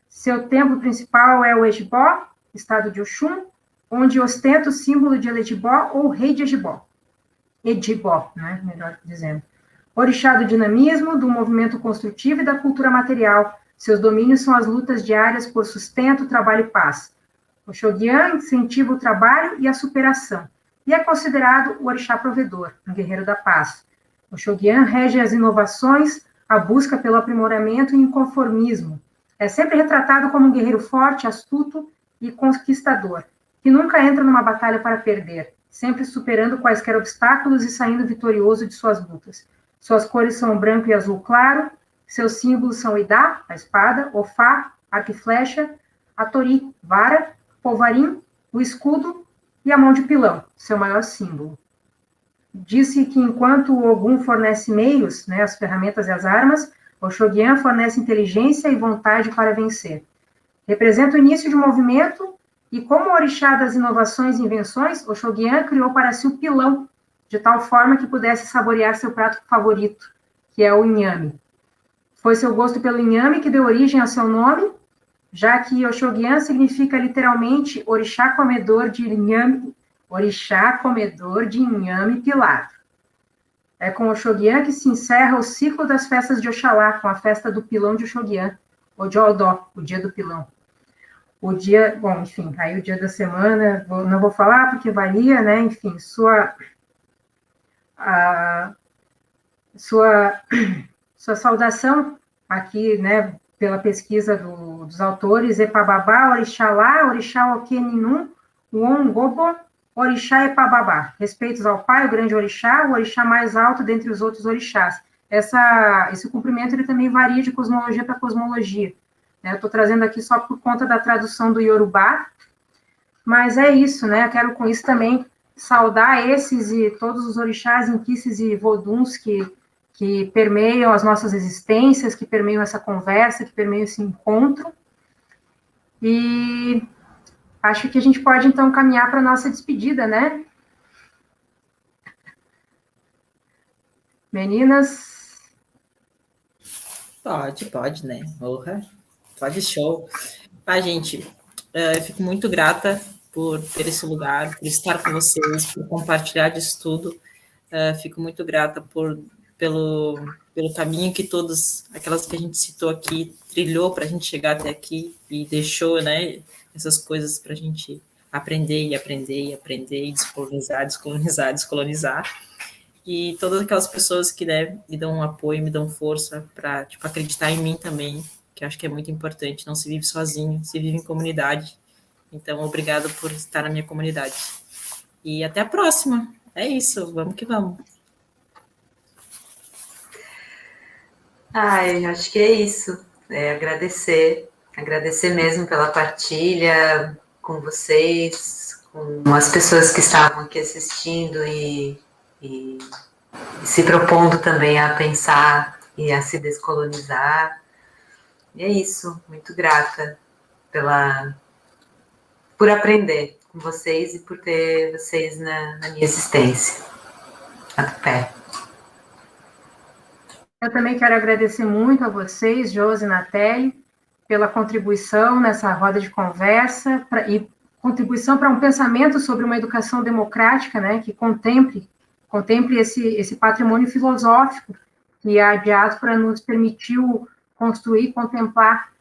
Speaker 1: Seu templo principal é o Ejibó, estado de Oxum, onde ostenta o símbolo de Eledibó ou rei de Ejibó. Edibó, né, melhor dizendo. Orixá do dinamismo, do movimento construtivo e da cultura material. Seus domínios são as lutas diárias por sustento, trabalho e paz. Oxoguian incentiva o trabalho e a superação, e é considerado o orixá provedor, um guerreiro da paz. Oxoguian rege as inovações, a busca pelo aprimoramento e inconformismo. É sempre retratado como um guerreiro forte, astuto e conquistador, que nunca entra numa batalha para perder, sempre superando quaisquer obstáculos e saindo vitorioso de suas lutas. Suas cores são branco e azul claro, seus símbolos são Idá, a espada, Ofá, arco e flecha, Atori, vara, Polvarim, o escudo e a mão de pilão, seu maior símbolo. Disse que enquanto o Ogum fornece meios, né, as ferramentas e as armas, o Oxoguian fornece inteligência e vontade para vencer. Representa o início de um movimento e, como orixá das inovações e invenções, Oxoguian criou para si o pilão, de tal forma que pudesse saborear seu prato favorito, que é o inhame. Foi seu gosto pelo inhame que deu origem ao seu nome, já que Oxoguian significa literalmente orixá comedor de inhame pilado. É com Oxoguian que se encerra o ciclo das festas de Oxalá, com a festa do pilão de Oxoguian, o Jodó, o dia do pilão. O dia, bom, enfim, aí o dia da semana, não vou falar porque varia, né, enfim, sua saudação aqui, né, pela pesquisa dos autores, Epababá, Orixalá, Orixá Okeninum, Uongobo, Orixá Epababá. Respeitos ao pai, o grande orixá, o orixá mais alto dentre os outros orixás. Esse cumprimento ele também varia de cosmologia para cosmologia. Né? Eu estou trazendo aqui só por conta da tradução do Iorubá, mas é isso, né? Eu quero com isso também saudar esses e todos os orixás, inquices e voduns que permeiam as nossas existências, que permeiam essa conversa, que permeiam esse encontro. E acho que a gente pode, então, caminhar para a nossa despedida, né? Meninas?
Speaker 2: Pode, né? Porra, pode, show. Gente, eu fico muito grata por ter esse lugar, por estar com vocês, por compartilhar disso tudo. Fico muito grata pelo caminho que aquelas que a gente citou aqui, trilhou para a gente chegar até aqui e deixou, né, essas coisas para a gente aprender e descolonizar. E todas aquelas pessoas que, né, me dão um apoio, me dão força para, tipo, acreditar em mim também, que eu acho que é muito importante. Não se vive sozinho, se vive em comunidade. Então, obrigado por estar na minha comunidade. E até a próxima. É isso, vamos que vamos.
Speaker 3: Eu acho que é isso. Agradecer mesmo pela partilha com vocês, com as pessoas que estavam aqui assistindo e se propondo também a pensar e a se descolonizar. E é isso, muito grata por aprender com vocês e por ter vocês na minha existência. Até.
Speaker 1: Eu também quero agradecer muito a vocês, Josi e Nathalie, pela contribuição nessa roda de conversa e contribuição para um pensamento sobre uma educação democrática, né, que contemple esse patrimônio filosófico que a diáspora nos permitiu construir, contemplar.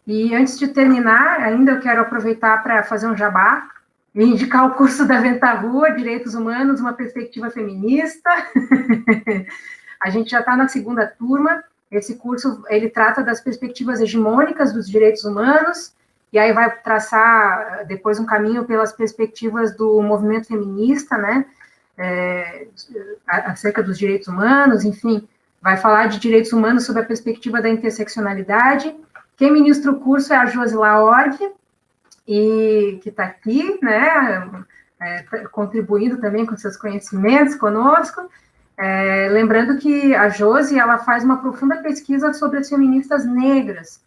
Speaker 1: E antes de terminar, ainda eu quero aproveitar para fazer um jabá e indicar o curso da Venta Rua, Direitos Humanos, uma perspectiva feminista. A gente já está na segunda turma. Esse curso, ele trata das perspectivas hegemônicas dos direitos humanos, e aí vai traçar depois um caminho pelas perspectivas do movimento feminista, né, acerca dos direitos humanos, enfim, vai falar de direitos humanos sob a perspectiva da interseccionalidade. Quem ministra o curso é a Josila Org, e que está aqui, né, contribuindo também com seus conhecimentos conosco. Lembrando que a Josi, ela faz uma profunda pesquisa sobre as feministas negras,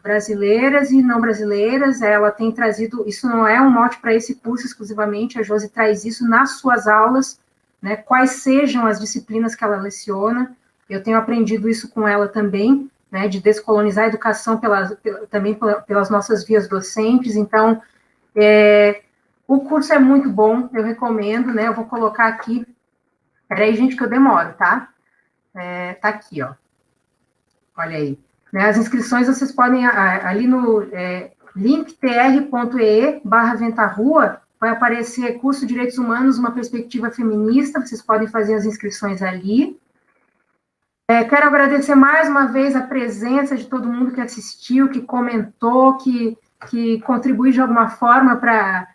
Speaker 1: brasileiras e não brasileiras. Ela tem trazido, isso não é um mote para esse curso exclusivamente, a Josi traz isso nas suas aulas, né, quais sejam as disciplinas que ela leciona. Eu tenho aprendido isso com ela também, né, de descolonizar a educação também pelas nossas vias docentes. Então, o curso é muito bom, eu recomendo, né, eu vou colocar aqui. Peraí, gente, que eu demoro, tá? Tá aqui, ó. Olha aí. Né, as inscrições vocês podem, ali no linktr.ee/ventarrua, vai aparecer curso de Direitos Humanos, uma perspectiva feminista, vocês podem fazer as inscrições ali. Quero agradecer mais uma vez a presença de todo mundo que assistiu, que comentou, que contribuiu de alguma forma para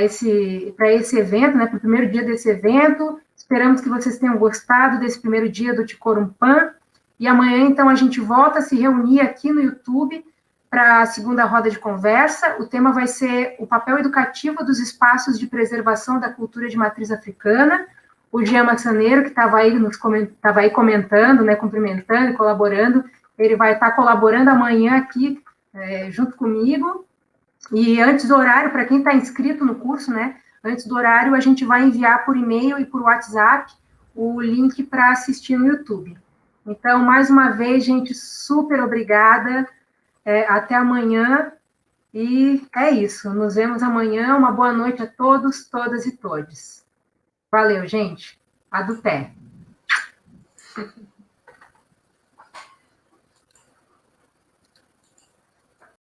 Speaker 1: esse evento, né, para o primeiro dia desse evento. Esperamos que vocês tenham gostado desse primeiro dia do Te Corumpã. E amanhã, então, a gente volta a se reunir aqui no YouTube para a segunda roda de conversa. O tema vai ser o papel educativo dos espaços de preservação da cultura de matriz africana. O Jean Massaneiro, que estava aí comentando, né, cumprimentando e colaborando, ele vai estar colaborando amanhã aqui junto comigo. E antes do horário, para quem está inscrito no curso, né, antes do horário, a gente vai enviar por e-mail e por WhatsApp o link para assistir no YouTube. Então, mais uma vez, gente, super obrigada. Até amanhã. E é isso. Nos vemos amanhã. Uma boa noite a todos, todas e todes. Valeu, gente. A do pé.